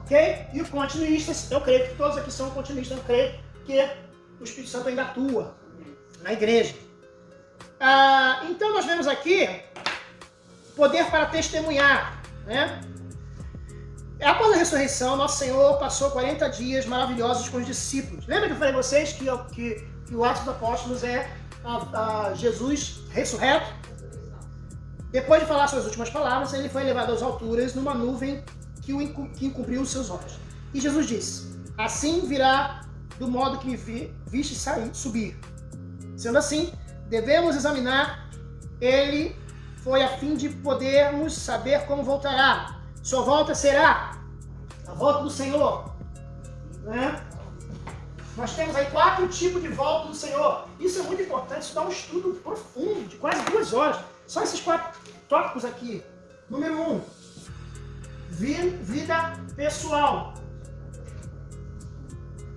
Ok? E o continuista, eu creio que todos aqui são continuistas, eu creio que o Espírito Santo ainda atua na igreja. Então nós vemos aqui poder para testemunhar, né? Após a ressurreição, nosso Senhor passou 40 dias maravilhosos com os discípulos. Lembra que eu falei a vocês que o Atos dos Apóstolos é Jesus ressurreto? Depois de falar suas últimas palavras, ele foi levado às alturas numa nuvem que encobriu os seus olhos. E Jesus disse: assim virá do modo que me viste subir. Sendo assim, devemos examinar ele foi a fim de podermos saber como voltará. Sua volta será a volta do Senhor, né? Nós temos aí 4 tipos de volta do Senhor. Isso é muito importante, isso dá um estudo profundo, de quase 2 horas. Só esses 4 tópicos aqui. Número 1, vida pessoal.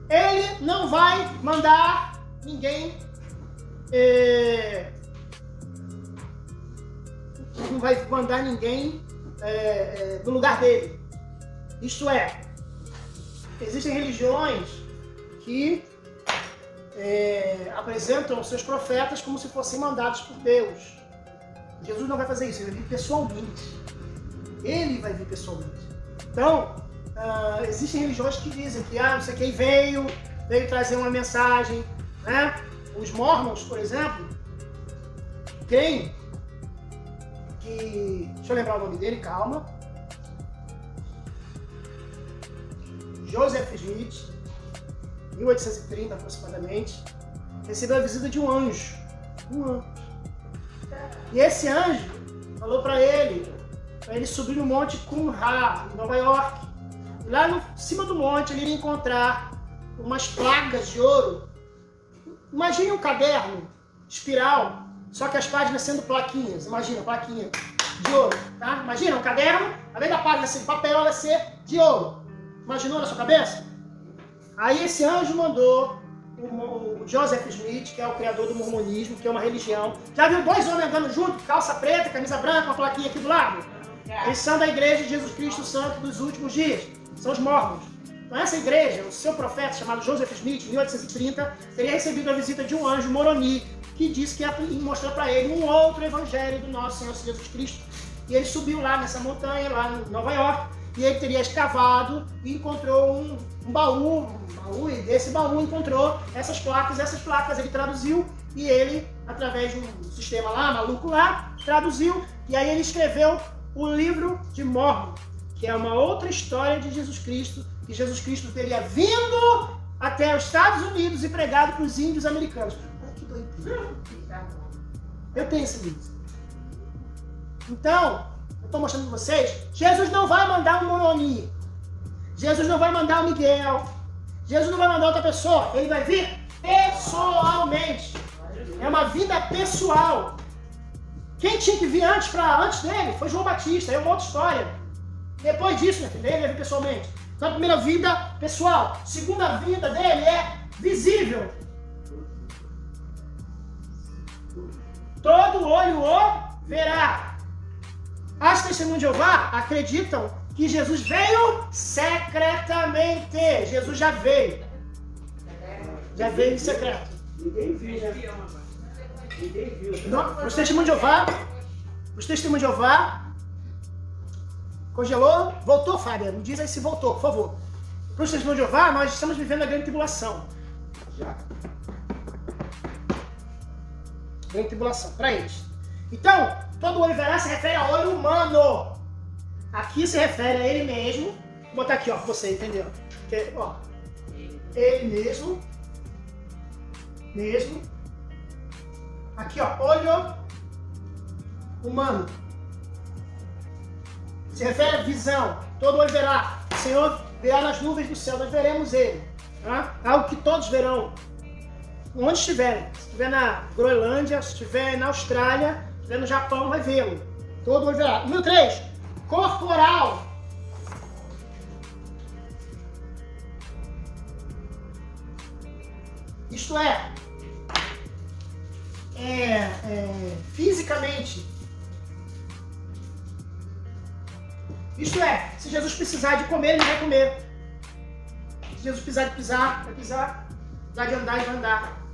Ele não vai mandar ninguém no lugar dele. Isto é, existem religiões que apresentam seus profetas como se fossem mandados por Deus. Jesus não vai fazer isso, ele vai vir pessoalmente. Ele vai vir pessoalmente. Então, existem religiões que dizem que não sei quem veio trazer uma mensagem, né? Os Mormons, por exemplo, creem que... Deixa eu lembrar o nome dele, calma. Joseph Smith, 1830 aproximadamente, recebeu a visita de um anjo. E esse anjo falou para ele subir no Monte Qumran, em Nova York. E lá no cima do monte ele iria encontrar umas plagas de ouro. Imagine um caderno, espiral, só que as páginas sendo plaquinhas. Imagina, plaquinha de ouro, tá? Imagina um caderno, além da página ser de papel, ela ser de ouro. Imaginou na sua cabeça? Aí esse anjo mandou o Joseph Smith, que é o criador do mormonismo, que é uma religião. Já viu 2 homens andando juntos, calça preta, camisa branca, uma plaquinha aqui do lado? Eles são da igreja de Jesus Cristo Santo dos últimos dias. São os mormons. Então essa igreja, o seu profeta chamado Joseph Smith, em 1830, teria recebido a visita de um anjo moroni que disse que ia mostrar para ele um outro evangelho do nosso Senhor Jesus Cristo. E ele subiu lá nessa montanha, lá em Nova York, e ele teria escavado e encontrou um baú, e desse baú encontrou essas placas ele traduziu, e ele, através de um sistema lá, maluco lá, traduziu, e aí ele escreveu o livro de Mormon, que é uma outra história de Jesus Cristo, que Jesus Cristo teria vindo até os Estados Unidos e pregado para os índios americanos. Olha que doideira. Eu tenho esse livro. Então, eu estou mostrando para vocês, Jesus não vai mandar um moroni, Jesus não vai mandar um Miguel, Jesus não vai mandar outra pessoa, ele vai vir pessoalmente. É uma vida pessoal. Quem tinha que vir antes dele foi João Batista, é uma outra história. Depois disso, minha filha, ele vai vir pessoalmente. Então a primeira vida pessoal, segunda vida dele é visível. Todo olho o verá. As testemunhas de Jeová acreditam que Jesus veio secretamente. Jesus já veio. Já veio em secreto. Ninguém viu, né? Ninguém viu. Os testemunhos de Jeová, congelou, voltou, Fábio? Me diz aí se voltou, por favor. Para os testemunhos de Jeová, nós estamos vivendo a grande tribulação. Já. Grande tribulação, para eles. Então, todo olho verá se refere a olho humano. Aqui se refere a ele mesmo. Vou botar aqui, ó, para você entender. Porque, ó, ele mesmo. Aqui, ó, olho humano. Se refere a visão. Todo olho verá. O Senhor verá nas nuvens do céu. Nós veremos ele. Tá? Algo que todos verão. Onde estiverem. Se estiver na Groenlândia, se estiver na Austrália, se estiver no Japão, vai vê-lo. Todo olho verá. Número 3. Corporal. Isto é, fisicamente. Isto é, se Jesus precisar de comer, ele vai comer. Se Jesus precisar de pisar, vai pisar. Precisar de andar, ele vai andar.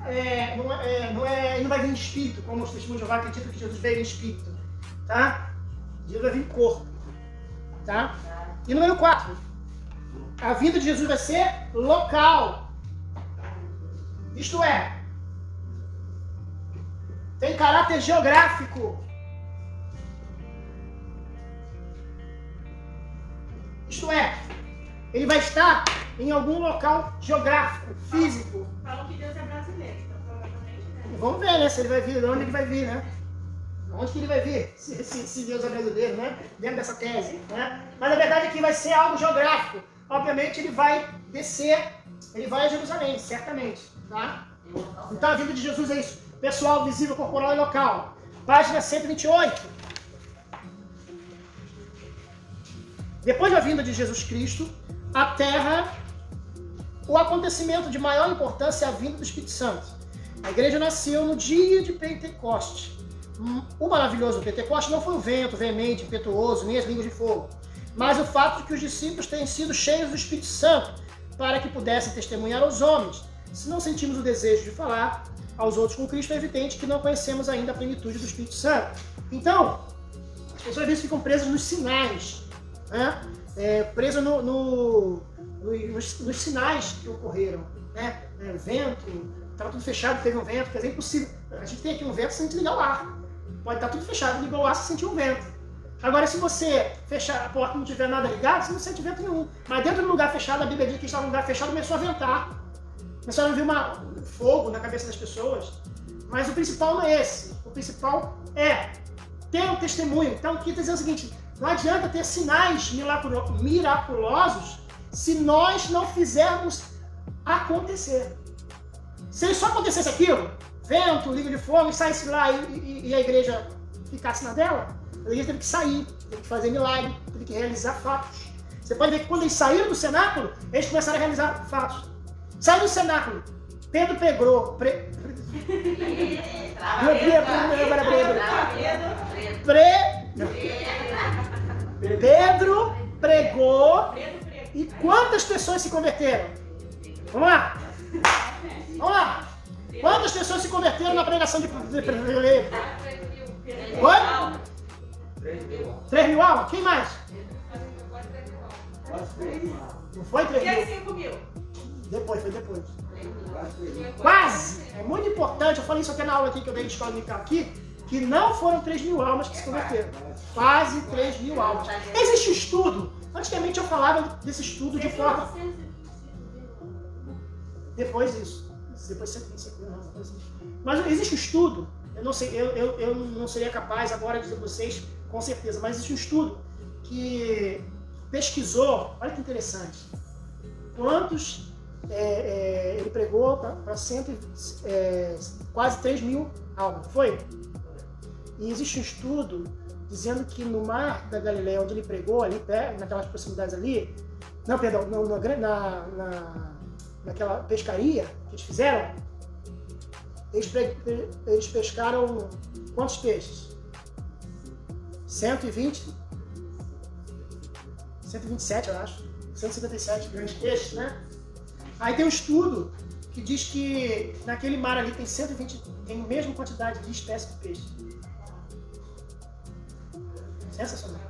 Ele não vai vir em espírito, como os testemunhos de Jeová acreditam que Jesus veio em espírito. Tá? Jesus vai vir em corpo. Tá? E número 4. A vinda de Jesus vai ser local. Isto é, tem caráter geográfico. Isto é, ele vai estar em algum local geográfico, físico. Falam que Deus é brasileiro, então provavelmente, né? Vamos ver, né? Se ele vai vir, de onde ele vai vir, né? Onde que ele vai vir? Se Deus é brasileiro, né? Dentro dessa tese, né? Mas a verdade é que vai ser algo geográfico. Obviamente ele vai descer, ele vai a Jerusalém, certamente, tá? Então a vinda de Jesus é isso. Pessoal, visível, corporal e local. Página 128. Depois da vinda de Jesus Cristo, a Terra, o acontecimento de maior importância é a vinda do Espírito Santo. A igreja nasceu no dia de Pentecoste. O maravilhoso Pentecoste não foi o vento veemente, impetuoso, nem as línguas de fogo, mas o fato de que os discípulos tenham sido cheios do Espírito Santo para que pudessem testemunhar aos homens. Se não sentimos o desejo de falar aos outros com Cristo, é evidente que não conhecemos ainda a plenitude do Espírito Santo. Então, as pessoas às vezes ficam presas nos sinais, né? Presas nos sinais que ocorreram, né? Vento, estava tudo fechado, teve um vento, quer dizer, é impossível. A gente tem aqui um vento sem a gente ligar o ar. Pode estar tudo fechado, ligou o ar, você sentiu um vento. Agora, se você fechar a porta e não tiver nada ligado, você não sente vento nenhum. Mas dentro do lugar fechado, a Bíblia diz que estava num lugar fechado, começou a ventar. Começaram a ver um fogo na cabeça das pessoas. Mas o principal não é esse. O principal é ter um testemunho. Então, aqui está dizendo o seguinte, não adianta ter sinais miraculosos se nós não fizermos acontecer. Se só acontecesse aquilo, vento, liga de fogo, e saísse lá e a igreja ficasse na dela, a igreja teve que sair, teve que fazer milagre, teve que realizar fatos. Você pode ver que quando eles saíram do cenáculo, eles começaram a realizar fatos. Saíram do cenáculo, Pedro pregou, Pedro pregou e quantas pessoas se converteram? Vamos lá. Vamos lá. Quantas pessoas se converteram na pregação de Pedro? Oi? 3.000 almas? Quem mais? Não foi 3.000? E as 5.000? Depois, foi depois. Quase! É muito importante, eu falei isso até na aula aqui que eu dei de escola militar aqui, que não foram 3.000 almas que se converteram. Quase 3.000 almas. Existe um estudo. Antigamente eu falava desse estudo de forma... Depois isso. Depois 125 mil, não. Mas existe um estudo, eu não sei, eu não seria capaz agora de dizer para vocês com certeza, mas existe um estudo que pesquisou, olha que interessante, quantos ele pregou para quase 3.000 almas, foi? E existe um estudo dizendo que no mar da Galileia, onde ele pregou, ali naquelas proximidades ali, não, perdão, naquela pescaria que eles fizeram, eles pescaram quantos peixes? 120? 127, eu acho. 157 grandes peixes, né? Aí tem um estudo que diz que naquele mar ali tem 120, tem a mesma quantidade de espécies de peixe. Sensacional.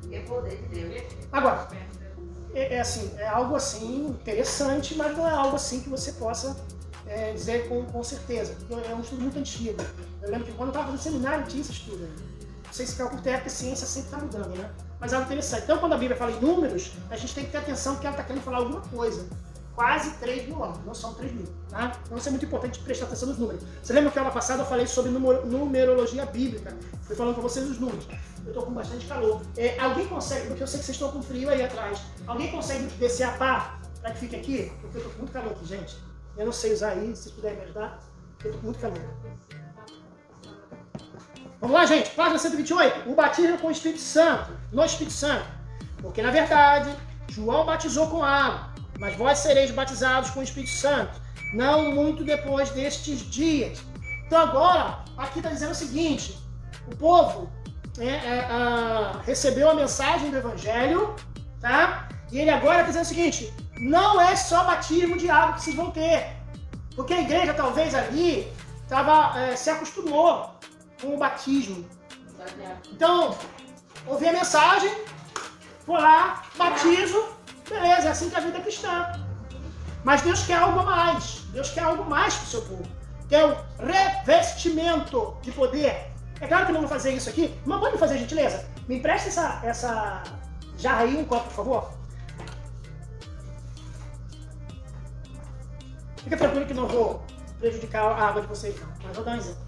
É poder de Deus. Agora, é algo assim interessante, mas não é algo assim que você possa dizer com certeza. Porque é um estudo muito antigo. Eu lembro que quando eu estava fazendo seminário tinha esse estudo. Não sei se caiu por terra, porque a ciência sempre está mudando, né? Mas é algo interessante. Então, quando a Bíblia fala em números, a gente tem que ter atenção que ela está querendo falar alguma coisa. Quase 3.000 almas, não são 3.000. Tá? Então, isso é muito importante prestar atenção nos números. Você lembra que na aula passada eu falei sobre numerologia bíblica? Fui falando com vocês os números. Eu estou com bastante calor. Alguém consegue, porque eu sei que vocês estão com frio aí atrás, alguém consegue descer a pá para que fique aqui? Porque eu estou com muito calor aqui, gente. Eu não sei usar aí, se vocês puderem me ajudar. Eu estou com muito calor. Vamos lá, gente. Página 128. O batismo com o Espírito Santo. No Espírito Santo. Porque, na verdade, João batizou com água, mas vós sereis batizados com o Espírito Santo, não muito depois destes dias. Então, agora, aqui está dizendo o seguinte. O povo recebeu a mensagem do Evangelho, tá? E ele agora está dizendo o seguinte, não é só batismo de água que vocês vão ter, porque a igreja talvez ali se acostumou com o batismo. Então, ouvi a mensagem, vou lá, batizo, beleza, é assim que a vida é cristã. Mas Deus quer algo mais, Deus quer algo mais para o seu povo, que é o revestimento de poder. É claro que eu não vou fazer isso aqui, mas pode me fazer gentileza? Me empresta essa jarra aí, um copo, por favor. Fica tranquilo que não vou prejudicar a água de vocês, não. Mas vou dar um exemplo.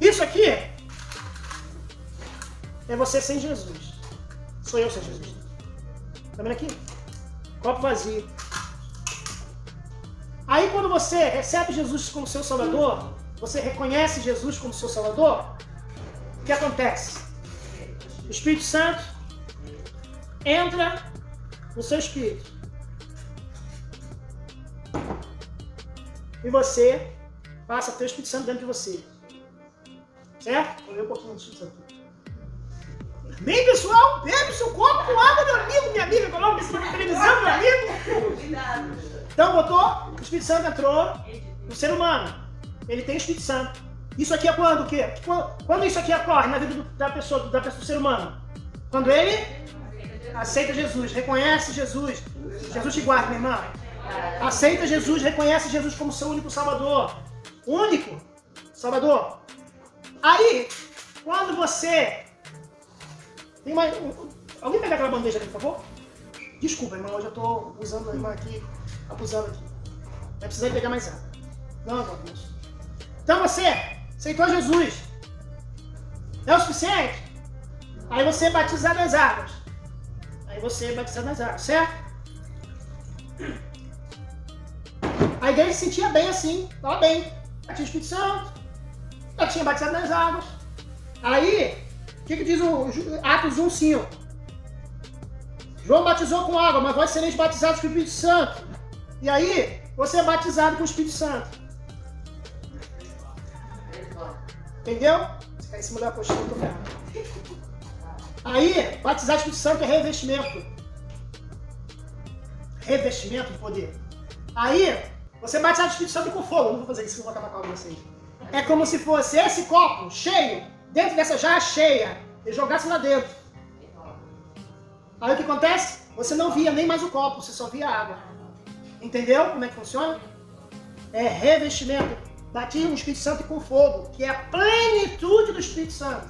Isso aqui é você sem Jesus. Sou eu sem Jesus. Tá vendo aqui? Copo vazio. Aí quando você recebe Jesus como seu Salvador, você reconhece Jesus como seu Salvador, o que acontece? O Espírito Santo entra no seu espírito. E você passa a ter o Espírito Santo dentro de você. Certo? Vou ler um pouquinho do Espírito Santo. Bem, pessoal, bebe o seu copo com água, meu amigo, minha amiga. Coloca isso na televisão, meu amigo. Então, botou, o Espírito Santo entrou no ser humano. Ele tem o Espírito Santo. Isso aqui é quando o quê? Quando isso aqui ocorre na vida da pessoa, do ser humano? Quando ele aceita Jesus, reconhece Jesus. Jesus te guarda, minha irmã. Aceita Jesus, reconhece Jesus como seu único Salvador. Único Salvador. Aí, quando você... Tem mais... Alguém pega aquela bandeja ali, por favor? Desculpa, irmão, hoje eu estou usando a irmã aqui, abusando aqui. Vai precisar pegar mais água. Não, Deus. Então você aceitou Jesus. É o suficiente? Aí você é batizado nas águas. Certo? A igreja se sentia bem assim, estava bem. Já tinha o Espírito Santo, já tinha batizado nas águas. Aí, o que diz o Atos 1:5? João batizou com água, mas vós sereis batizados com o Espírito Santo. E aí, você é batizado com o Espírito Santo. Entendeu? Você cai em cima da apostila, eu tô ferrado. Aí, batizar de Espírito Santo é revestimento. Revestimento de poder. Aí, você batizar de Espírito Santo com fogo. Não vou fazer isso, não vou acabar com vocês. É como se fosse esse copo cheio, dentro dessa jarra cheia, e jogasse lá dentro. Aí o que acontece? Você não via nem mais o copo, você só via a água. Entendeu como é que funciona? É revestimento. Batismo no Espírito Santo com fogo, que é a plenitude do Espírito Santo.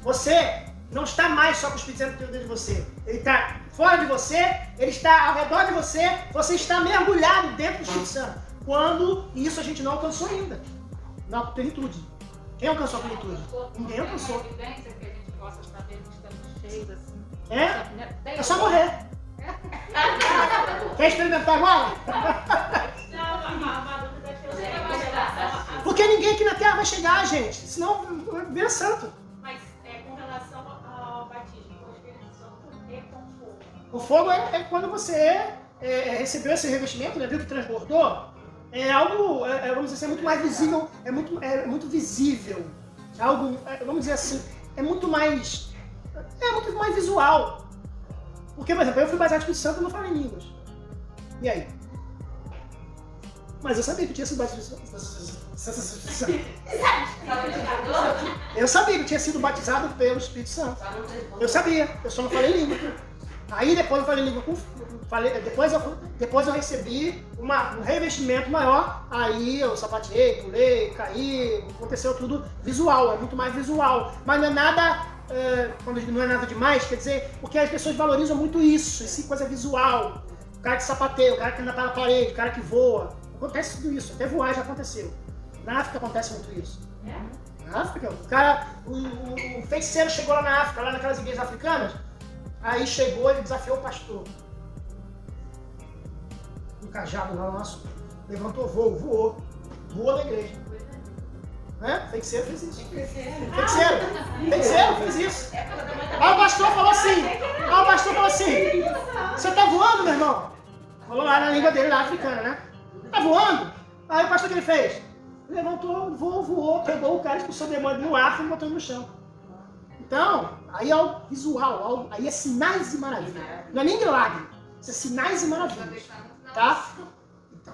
Você não está mais só com o Espírito Santo dentro de você. Ele está fora de você, ele está ao redor de você, você está mergulhado dentro do Espírito Santo. Quando isso a gente não alcançou ainda. Na plenitude. Quem alcançou a plenitude? Ninguém alcançou. É evidência que a gente possa saber que estamos cheios assim. É só morrer. Quer experimentar agora? Não, a dúvida que eu sei é mais relação Porque ninguém aqui na Terra vai chegar, gente. Senão vira santo. mas com relação ao batismo com o Espírito Santo e com fogo. O fogo é quando você recebeu esse revestimento, né? Viu que transbordou? É algo, vamos dizer assim, é muito mais visível, é muito visível. É algo, vamos dizer assim, é muito mais visual. Porque, por exemplo, eu fui batizado no Espírito Santo e não falei em línguas. E aí? Mas eu sabia que eu tinha sido batizado. Eu sabia que eu tinha sido batizado pelo Espírito Santo. Eu sabia, eu só não falei língua. Aí depois eu falei língua depois eu recebi um revestimento maior. Aí eu sapateei, pulei, caí, aconteceu tudo visual, é muito mais visual. Mas não é nada, quando não é nada demais, quer dizer, porque as pessoas valorizam muito isso, essa coisa visual. O cara que sapateia, o cara que anda pela parede, o cara que voa. Acontece tudo isso, até voar já aconteceu. Na África acontece muito isso. Na África, o feiticeiro chegou lá na África, lá naquelas igrejas africanas. Aí chegou, ele desafiou o pastor. Um cajado lá nosso. Levantou voo, voou na igreja. Feiticeiro fez isso. Feiticeiro fez isso. Aí o pastor falou assim, você tá voando, meu irmão? Falou lá na língua dele, lá africana, né? Tá voando? Aí o pastor, o que ele fez? Levantou, voou, pegou o cara, expulsou o demônio no ar e botou no chão. Então, aí é o visual, aí é sinais e maravilhas. Não é nem milagre, isso é sinais e maravilhas. Tá? Então,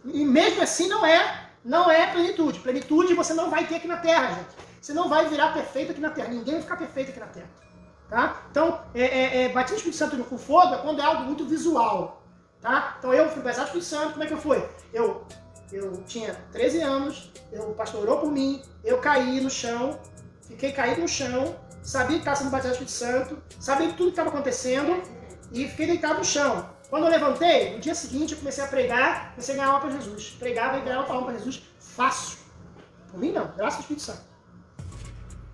e mesmo assim não é plenitude. Plenitude você não vai ter aqui na Terra, gente. Você não vai virar perfeito aqui na Terra. Ninguém vai ficar perfeito aqui na Terra. Tá? Então, batismo no Espírito Santo com fogo é quando é algo muito visual. Tá? Então eu fui batizado no Espírito Santo, como é que eu fui? Eu tinha 13 anos, o pastor orou por mim, eu caí no chão, fiquei caído no chão, sabia que estava sendo batizado no Espírito Santo, sabia tudo que estava acontecendo e fiquei deitado no chão. Quando eu levantei, no dia seguinte eu comecei a pregar, comecei a ganhar alma para Jesus. Pregava e ganhava alma para Jesus fácil. Por mim não, graças ao Espírito Santo.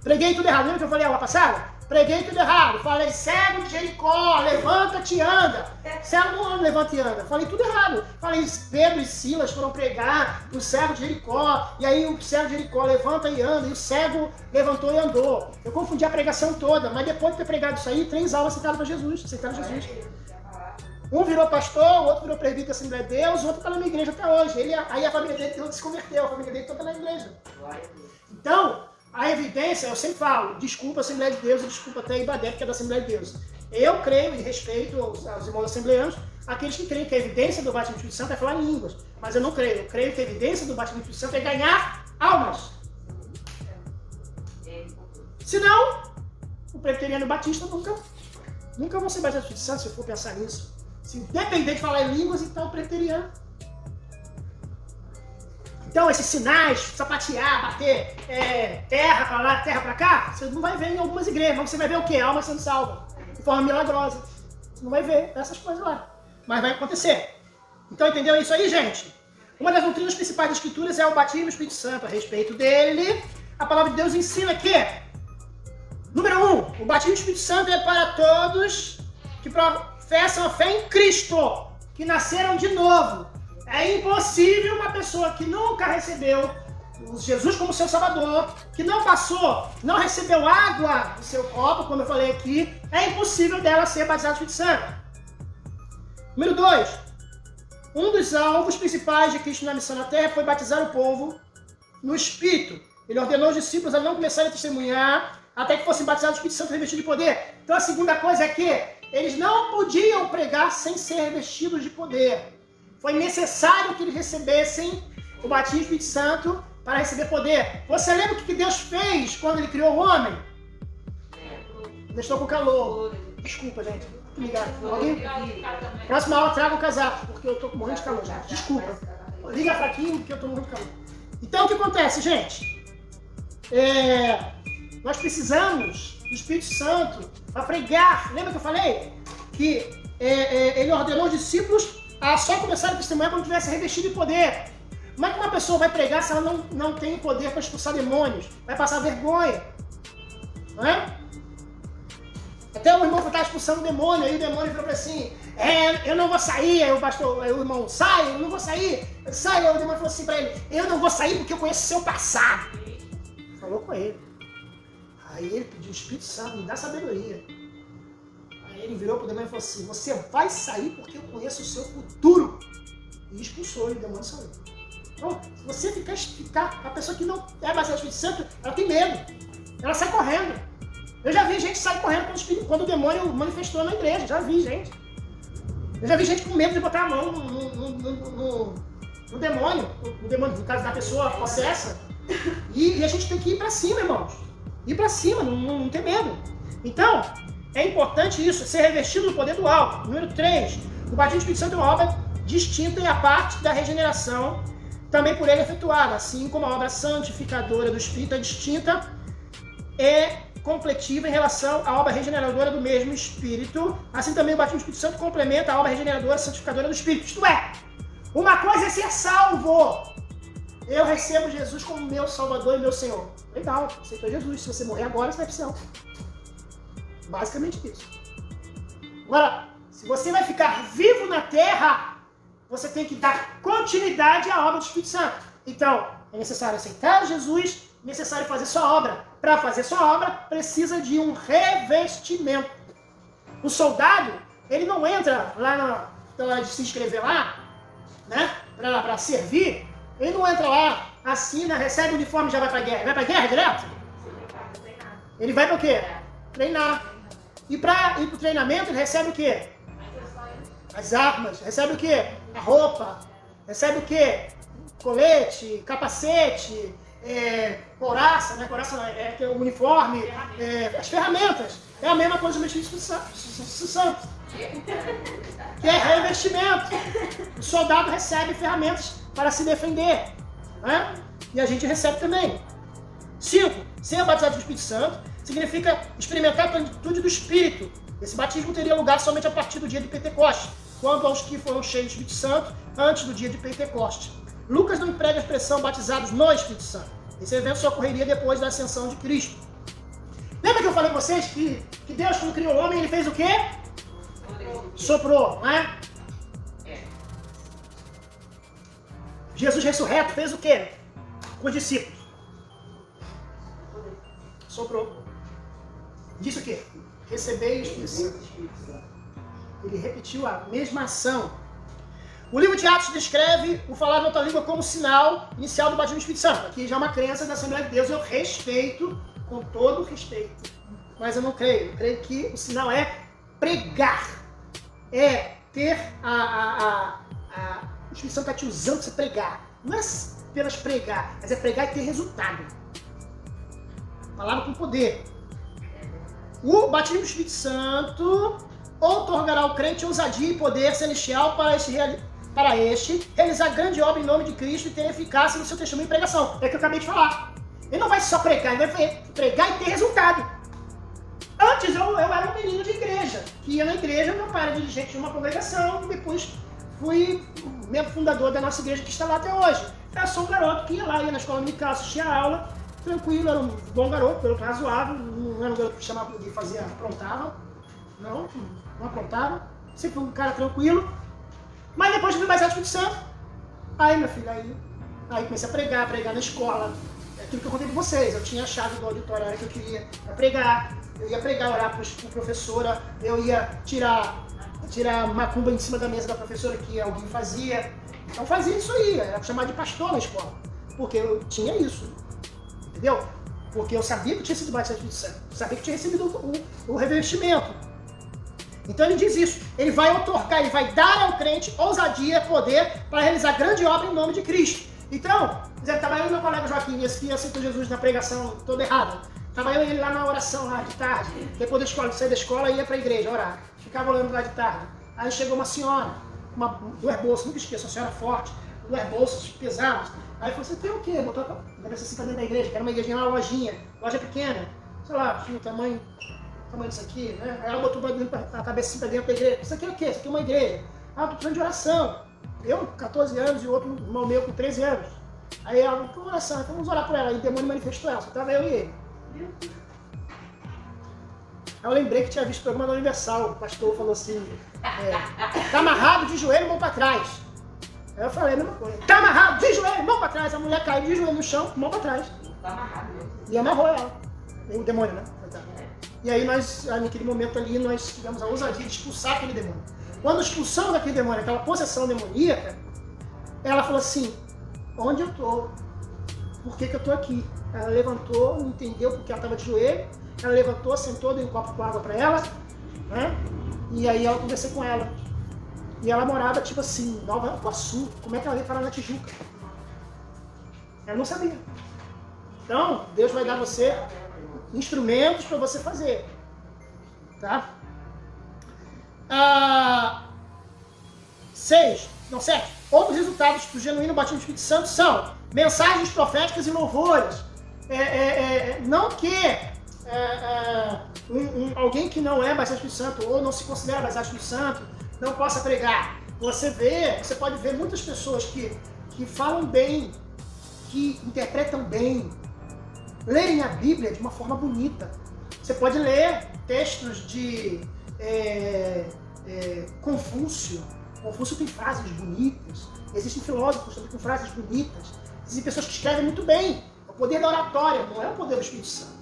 Preguei tudo errado, lembra que eu falei aula passada? Preguei tudo errado. Falei, cego de Jericó, levanta-te e anda. Cego não anda, levanta e anda. Falei tudo errado. Falei, Pedro e Silas foram pregar no cego de Jericó. E aí o cego de Jericó levanta e anda. E o cego levantou e andou. Eu confundi a pregação toda. Mas depois de ter pregado isso aí, 3 aulas aceitaram para Jesus. Aceitaram Jesus. Um virou pastor, o outro virou presbítero da Assembleia de Deus, o outro está na minha igreja até hoje. Aí a família dele se converteu, a família dele toda na igreja. Então, a evidência, eu sempre falo, desculpa a Assembleia de Deus e desculpa até a Ibadé, que é da Assembleia de Deus. Eu creio e respeito aos irmãos assembleanos, aqueles que creem que a evidência do batismo no Espírito Santo é falar em línguas. Mas eu não creio. Eu creio que a evidência do batismo no Espírito Santo é ganhar almas. Senão, o presbiteriano batista nunca vão ser batizados no Espírito Santo, se eu for pensar nisso. Se depender de falar em línguas, então o presbiteriano. Então, esses sinais, sapatear, bater terra pra lá, terra pra cá, você não vai ver em algumas igrejas, mas você vai ver o quê? Alma sendo salva, de forma milagrosa. Você não vai ver essas coisas lá, mas vai acontecer. Então, entendeu isso aí, gente? Uma das doutrinas principais das Escrituras é o batismo no Espírito Santo. A respeito dele, a palavra de Deus ensina que, número 1, o batismo no Espírito Santo é para todos que professam a fé em Cristo, que nasceram de novo. É impossível uma pessoa que nunca recebeu Jesus como seu Salvador, que não recebeu água do seu copo, como eu falei aqui, é impossível dela ser batizada no Espírito Santo. Número 2. Um dos alvos principais de Cristo na missão na Terra foi batizar o povo no Espírito. Ele ordenou os discípulos a não começarem a testemunhar até que fossem batizados no Espírito Santo revestidos de poder. Então a segunda coisa é que eles não podiam pregar sem ser revestidos de poder. Foi necessário que eles recebessem o batismo do Espírito Santo para receber poder. Você lembra o que Deus fez quando Ele criou o homem? Eu estou com calor. Desculpa, gente. Obrigado. Alguém? Próxima aula traga o casaco, porque eu estou morrendo de calor, gente. Desculpa. Liga fraquinho, porque eu estou morrendo de calor. Então, o que acontece, gente? Nós precisamos do Espírito Santo para pregar. Lembra que eu falei? Que ele ordenou os discípulos a só começar a testemunhar quando tivesse revestido de poder. Como é que uma pessoa vai pregar se ela não tem poder para expulsar demônios? Vai passar vergonha. Não é? Até o irmão estava expulsando o demônio, aí o demônio falou assim, eu não vou sair, aí o irmão, sai, eu não vou sair, sai, aí o demônio falou assim para ele, eu não vou sair porque eu conheço o seu passado. Falou com ele. Aí ele pediu o Espírito Santo, me dá sabedoria. Aí ele virou para o demônio e falou assim, você vai sair porque eu conheço o seu futuro. E expulsou ele, o demônio saiu. Então, se você ficar, a pessoa que não é baseada no Espírito Santo, ela tem medo, ela sai correndo. Eu já vi gente sair correndo quando o demônio manifestou na igreja. Já vi gente. Eu já vi gente com medo de botar a mão no demônio. No caso da pessoa possessa. E a gente tem que ir para cima, irmãos. Ir para cima, não ter medo. Então, é importante isso, ser revestido do poder do alto. Número 3. O batismo do Espírito Santo é uma obra distinta e a parte da regeneração, também por ele efetuada. Assim como a obra santificadora do Espírito é distinta e completiva em relação à obra regeneradora do mesmo Espírito, assim também o batismo do Espírito Santo complementa a obra regeneradora e santificadora do Espírito. Isto é, uma coisa é ser salvo. Eu recebo Jesus como meu Salvador e meu Senhor. Legal, aceitou Jesus. Se você morrer agora, você vai para o céu. Basicamente isso. Agora, se você vai ficar vivo na terra, você tem que dar continuidade à obra do Espírito Santo. Então, é necessário aceitar Jesus, necessário fazer sua obra. Para fazer sua obra, precisa de um revestimento. O soldado, ele não entra lá na hora de se inscrever lá, né? Para servir, ele não entra lá, assina, recebe o uniforme e já vai para a guerra. Vai para a guerra direto? Ele vai para o quê? Treinar. E para ir para o treinamento, ele recebe o quê? As armas. Recebe o quê? A roupa. Recebe o quê? Colete, capacete, couraça, né? Couraça é o uniforme, as ferramentas. É a mesma coisa do Espírito Santo. Que é revestimento. O soldado recebe ferramentas para se defender. Né? E a gente recebe também. 5. Ser batizado do Espírito Santo significa experimentar a plenitude do Espírito. Esse batismo teria lugar somente a partir do dia de Pentecostes, quanto aos que foram cheios do Espírito Santo antes do dia de Pentecostes. Lucas não emprega a expressão batizados no Espírito Santo. Esse evento só ocorreria depois da ascensão de Cristo. Lembra que eu falei com vocês que Deus, quando criou o homem, ele fez o quê? Soprou, não é? Jesus ressurreto fez o quê? Com os discípulos. Soprou. Disse o quê? Recebei o Espírito Santo. Ele repetiu a mesma ação. O livro de Atos descreve o falar em outra língua como sinal inicial do batismo do Espírito Santo. Aqui já é uma crença da Assembleia de Deus, eu respeito, com todo respeito. Mas eu não creio. Eu creio que o sinal é pregar. É ter o Espírito Santo está te usando para você pregar. Não é apenas pregar, mas é pregar e ter resultado. Palavra com poder. O batismo do Espírito Santo outorgará ao crente ousadia e poder celestial para este realizar grande obra em nome de Cristo e ter eficácia no seu testemunho e pregação. É o que eu acabei de falar. Ele não vai só pregar, ele vai pregar e ter resultado. Antes eu era um menino de igreja, que ia na igreja, meu pai era dirigente de uma congregação, e depois fui membro fundador da nossa igreja que está lá até hoje. Eu sou um garoto que ia lá, ia na escola dominical, assistia a aula, tranquilo, era um bom garoto, garoto razoável, não era um garoto que chamava de fazer, aprontava, não aprontava, sempre foi um cara tranquilo. Mas depois eu fui batizado no Espírito Santo. Aí, meu filho, aí comecei a pregar na escola. É aquilo que eu contei com vocês. Eu tinha a chave do auditório, era que eu queria pregar. Eu ia pregar, orar para a professora. Eu ia tirar macumba em cima da mesa da professora, que alguém fazia. Então fazia isso aí. Era chamado de pastor na escola. Porque eu tinha isso. Entendeu? Porque eu sabia que tinha sido batizado no Espírito Santo. Eu sabia que tinha recebido o revestimento. Então ele diz isso. Ele vai otorgar, ele vai dar ao crente ousadia, poder para realizar grande obra em nome de Cristo. Então, por exemplo, estava eu e meu colega Joaquim, esse que aceitou Jesus na pregação toda errada. Estava eu e ele lá na oração, lá de tarde. Depois da escola, saí da escola e ia para a igreja orar. Ficava olhando lá de tarde. Aí chegou uma senhora, duas bolsas, nunca esqueço, uma senhora forte, duas bolsas pesadas. Aí falou, você tem o quê? Botou a cabeça assim pra dentro da igreja, que era uma igrejinha, uma lojinha, loja pequena. Sei lá, tinha o tamanho disso aqui, né? Aí ela botou a cabeça assim pra dentro da igreja. Isso aqui é o quê? Isso aqui é uma igreja. Ah, eu tô precisando de oração. Eu, com 14 anos, e o outro irmão meu com 13 anos. Aí ela, com oração, então vamos orar por ela. Aí o demônio manifestou ela, só tava eu e ele. Aí eu lembrei que tinha visto o programa da Universal. O pastor falou assim, tá amarrado de joelho, mão pra trás. Aí eu falei a mesma coisa. Tá amarrado de joelho, mão pra trás. A mulher caiu de joelho no chão, mão pra trás. Tá amarrado mesmo. E amarrou ela. E o demônio, né? E aí nós, naquele momento ali, nós tivemos a ousadia de expulsar aquele demônio. Quando expulsamos aquele demônio, aquela possessão demoníaca, ela falou assim, onde eu tô? Por que eu tô aqui? Ela levantou, não entendeu porque ela estava de joelho. Ela levantou, sentou, deu um copo com água para ela, né? E aí eu conversei com ela. E ela morava, tipo assim, Nova Iguaçu. Como é que ela veio parar na Tijuca? Ela não sabia. Então, Deus vai dar a você instrumentos para você fazer. Tá? 7. Outros resultados do genuíno batismo do Espírito Santo são mensagens proféticas e louvores. Não que alguém que não é batizado do Espírito Santo ou não se considera batizado do Espírito Santo não possa pregar. Você pode ver muitas pessoas que falam bem, que interpretam bem, lerem a Bíblia de uma forma bonita. Você pode ler textos de Confúcio. Confúcio tem frases bonitas. Existem filósofos também com frases bonitas. Existem pessoas que escrevem muito bem. O poder da oratória não é o poder do Espírito Santo.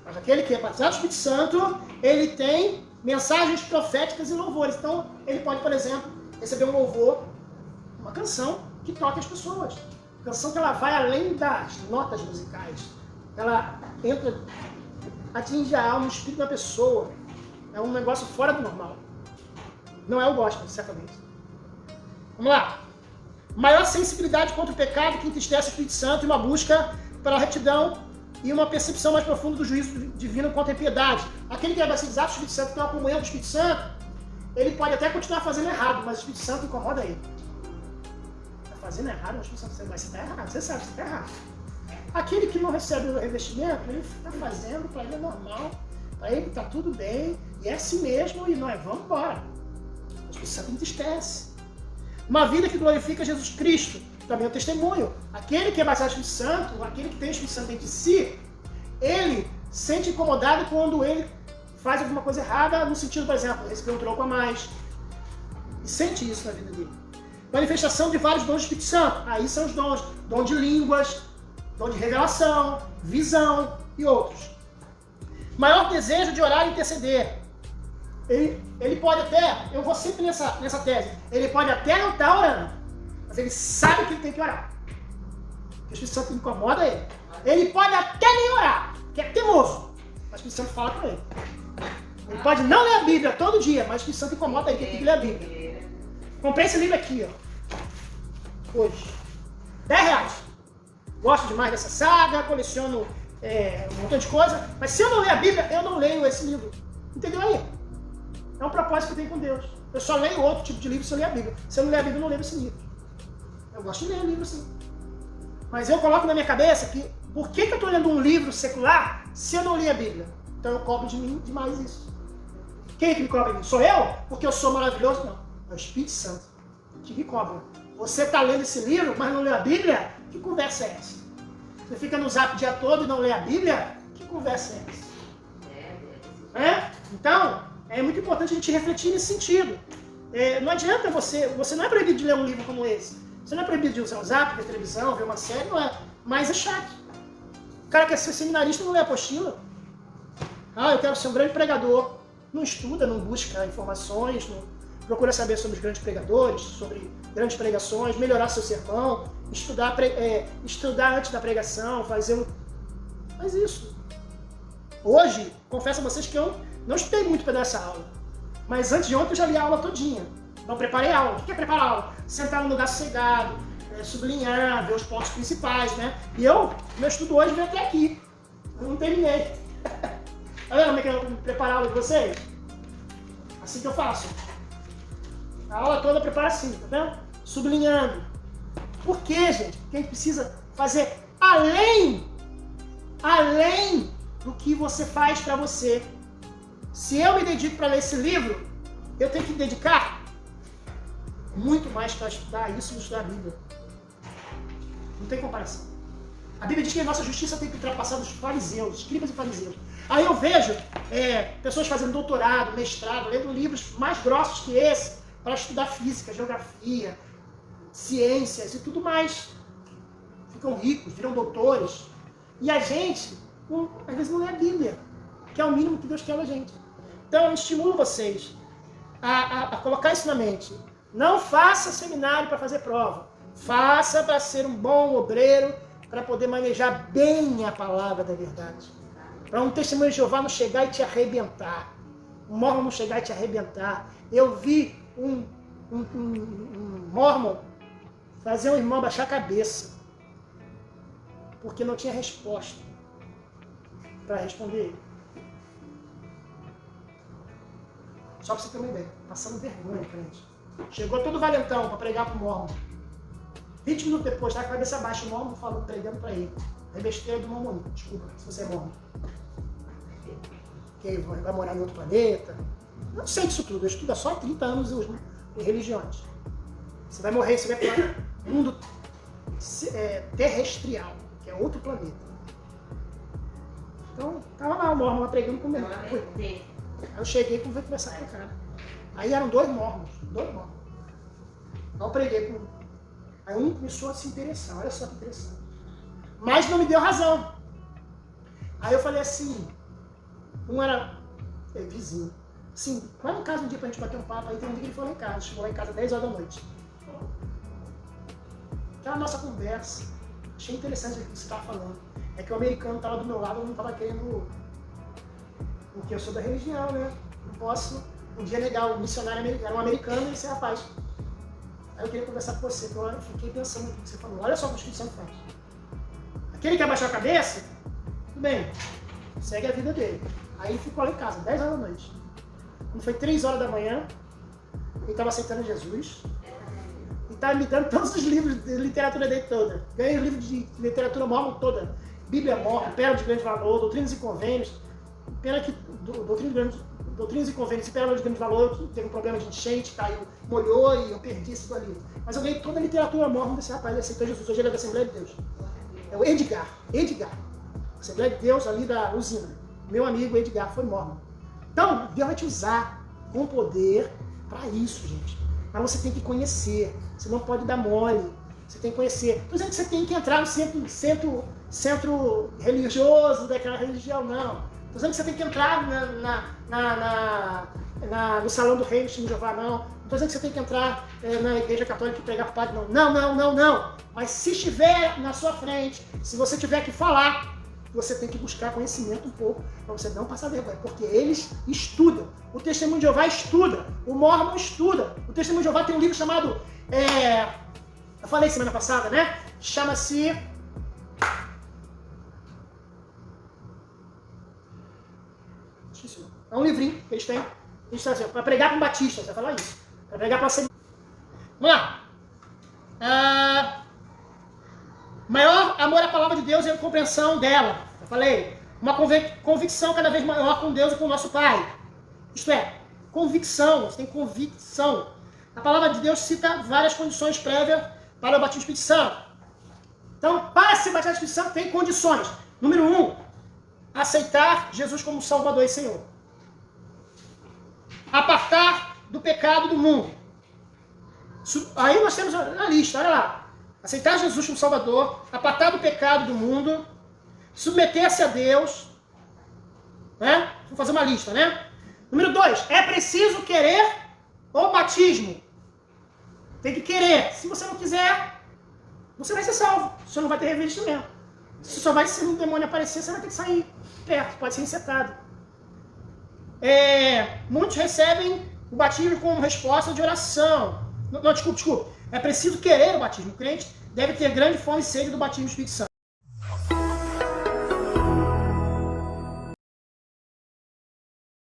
Mas aquele que é batizado do Espírito Santo, ele tem mensagens proféticas e louvores. Então, ele pode, por exemplo, receber um louvor, uma canção que toca as pessoas. Canção que ela vai além das notas musicais. Ela entra, atinge a alma, o espírito da pessoa. É um negócio fora do normal. Não é o gospel, certamente. Vamos lá. Maior sensibilidade contra o pecado que entristece o Espírito Santo e uma busca pela retidão e uma percepção mais profunda do juízo divino contra a impiedade. Aquele que é batizado do Espírito Santo, que tem uma comunhão do Espírito Santo, ele pode até continuar fazendo errado, mas o Espírito Santo incomoda ele. Está fazendo errado, mas o Espírito Santo, mas você está errado, você sabe que você está errado. Aquele que não recebe o revestimento, ele está fazendo, para ele é normal, para ele está tudo bem, e é assim mesmo, e nós vamos embora. O Espírito Santo entristece. Uma vida que glorifica Jesus Cristo, também é um testemunho. Aquele que é batizado do Espírito Santo, aquele que tem o Espírito Santo dentro de si, ele sente incomodado quando ele faz alguma coisa errada, no sentido, por exemplo, receber um troco a mais. E sente isso na vida dele. Manifestação de vários dons do Espírito Santo. Aí são os dons. Dom de línguas, dom de revelação, visão e outros. Maior desejo de orar e interceder. Ele pode até, eu vou sempre nessa tese, ele pode até não estar orando, mas ele sabe que ele tem que orar. O Espírito Santo incomoda ele. Ele pode até nem orar, que é teimoso, mas o Espírito Santo fala com ele. Ele pode não ler a Bíblia todo dia, mas o Espírito Santo incomoda ele, que ele tem que ler a Bíblia. Comprei esse livro aqui, ó, hoje, R$10. Gosto demais dessa saga, coleciono um montão de coisa, mas se eu não ler a Bíblia, eu não leio esse livro. Entendeu aí? É um propósito que eu tenho com Deus. Eu só leio outro tipo de livro se eu ler a Bíblia. Se eu não ler a Bíblia, eu não leio esse livro. Eu gosto de ler livro, sim. Mas eu coloco na minha cabeça que por que eu estou lendo um livro secular se eu não li a Bíblia? Então eu cobro de mim demais isso. Quem é que me cobra isso? Sou eu? Porque eu sou maravilhoso? Não. É o Espírito Santo que me cobra. Você está lendo esse livro, mas não lê a Bíblia? Que conversa é essa? Você fica no Zap o dia todo e não lê a Bíblia? Que conversa é essa? Então, é muito importante a gente refletir nesse sentido. Não adianta você não é proibido de ler um livro como esse. Você não é proibido de usar o Zap, ver televisão, ver uma série, não é. Mas é chato. O cara quer ser seminarista não lê apostila. Eu quero ser um grande pregador. Não estuda, não busca informações, não procura saber sobre os grandes pregadores, sobre grandes pregações, melhorar seu sermão, estudar antes da pregação, fazer Faz isso. Hoje, confesso a vocês que eu não estudei muito para dar essa aula. Mas antes de ontem eu já li a aula todinha. Então preparei a aula. O que é preparar a aula? Sentar num lugar sossegado, sublinhar, ver os pontos principais, né? E meu estudo hoje veio até aqui. Eu não terminei. Tá vendo como é que eu preparo a aula de vocês? Assim que eu faço. A aula toda eu preparo assim, tá vendo? Sublinhando. Por quê, gente? Porque a gente precisa fazer além do que você faz para você. Se eu me dedico para ler esse livro, eu tenho que dedicar muito mais para estudar isso do que estudar a Bíblia. Não tem comparação. A Bíblia diz que a nossa justiça tem que ultrapassar os fariseus, escribas e fariseus. Aí eu vejo pessoas fazendo doutorado, mestrado, lendo livros mais grossos que esse, para estudar física, geografia, ciências e tudo mais. Ficam ricos, viram doutores. E a gente, às vezes, não lê a Bíblia, que é o mínimo que Deus quer da gente. Então eu estimulo vocês a colocar isso na mente. Não faça seminário para fazer prova. Faça para ser um bom obreiro, para poder manejar bem a palavra da verdade. Para um testemunho de Jeová não chegar e te arrebentar. Um mormon não chegar e te arrebentar. Eu vi um mormon fazer um irmão abaixar a cabeça, porque não tinha resposta para responder ele. Só para você ter uma ideia, passando vergonha, crente. Chegou todo valentão para pregar para o mormon. 20 minutos depois, tá com a cabeça baixa, o mormon falou, pregando para ele. É besteira do mormon, desculpa, se você é mormon. Que vai morar em outro planeta. Não sei disso tudo, eu estudo há só 30 anos em religiões. Você vai morrer, você vai para um mundo terrestrial, que é outro planeta. Então, tava lá o mormon lá pregando com o meu. Aí eu cheguei para ver conversar com o cara. Aí eram dois mormons. Então eu preguei com um. Aí um começou a se interessar, olha só que interessante. Mas não me deu razão. Aí eu falei assim, um era vizinho. Sim, vai em casa um dia pra gente bater um papo. Aí tem um dia que ele foi lá em casa, chegou lá em casa 10 horas da noite. Aquela nossa conversa, achei interessante o que você estava falando. É que o americano estava do meu lado, eu não estava querendo, porque eu sou da religião, né? Não posso um dia negar o missionário americano, era um americano e esse rapaz. Aí eu queria conversar com você, porque eu fiquei pensando no que você falou. Olha só o que o Espírito Santo faz. Aquele que abaixou a cabeça, tudo bem, segue a vida dele. Aí ele ficou lá em casa, 10 horas da noite. Quando foi 3 horas da manhã, ele estava aceitando Jesus. E estava me dando todos os livros de literatura dele toda. Ganhei o livro de literatura mormon toda. Bíblia Mormon, Pérola de Grande Valor, Doutrinas e Convênios. Pena que Doutrinas e Convênios e Pérola de Grande Valor teve um problema de enchente, caiu, molhou e eu perdi isso ali. Mas eu ganhei toda a literatura mormon desse rapaz, ele aceitou Jesus. Hoje ele é da Assembleia de Deus. É o Edgar. Assembleia de Deus ali da usina. Meu amigo Edgar foi mormon. Então, Deus vai te usar com poder para isso, gente. Mas você tem que conhecer. Você não pode dar mole. Você tem que conhecer. Não estou dizendo que você tem que entrar no centro religioso daquela religião, não. Estou dizendo que você tem que entrar no Salão do Rei, no Testemunho de Jeová, não. Não estou dizendo que você tem que entrar na Igreja Católica e pregar para o padre, não. Não. Mas se estiver na sua frente, se você tiver que falar, você tem que buscar conhecimento um pouco, para você não passar vergonha, porque eles estudam. O Testemunho de Jeová estuda, o Mormon estuda. O Testemunho de Jeová tem um livro chamado, eu falei semana passada, né? Chama-se... É um livrinho que eles têm, para pregar com Batista, você vai falar isso. Para pregar para ser... Vamos lá. Maior amor à palavra de Deus e a compreensão dela. Eu falei, uma convicção cada vez maior com Deus e com o nosso Pai. Isto é, convicção, você tem convicção. A palavra de Deus cita várias condições prévias para o batismo do Espírito Santo. Então, para ser batizado do Espírito Santo, tem condições. Número 1, aceitar Jesus como Salvador e Senhor. Apartar do pecado do mundo. Aí nós temos a lista, olha lá. Aceitar Jesus como Salvador, apartar do pecado do mundo, submeter-se a Deus, né? Vou fazer uma lista, né? Número 2, é preciso querer o batismo. Tem que querer. Se você não quiser, você vai ser salvo. Você não vai ter revestimento. Você só vai, se um demônio aparecer, você vai ter que sair perto, pode ser insetado. Muitos recebem o batismo como resposta de oração. Não, desculpa. É preciso querer o batismo. O crente deve ter grande fome e sede do batismo do Espírito Santo.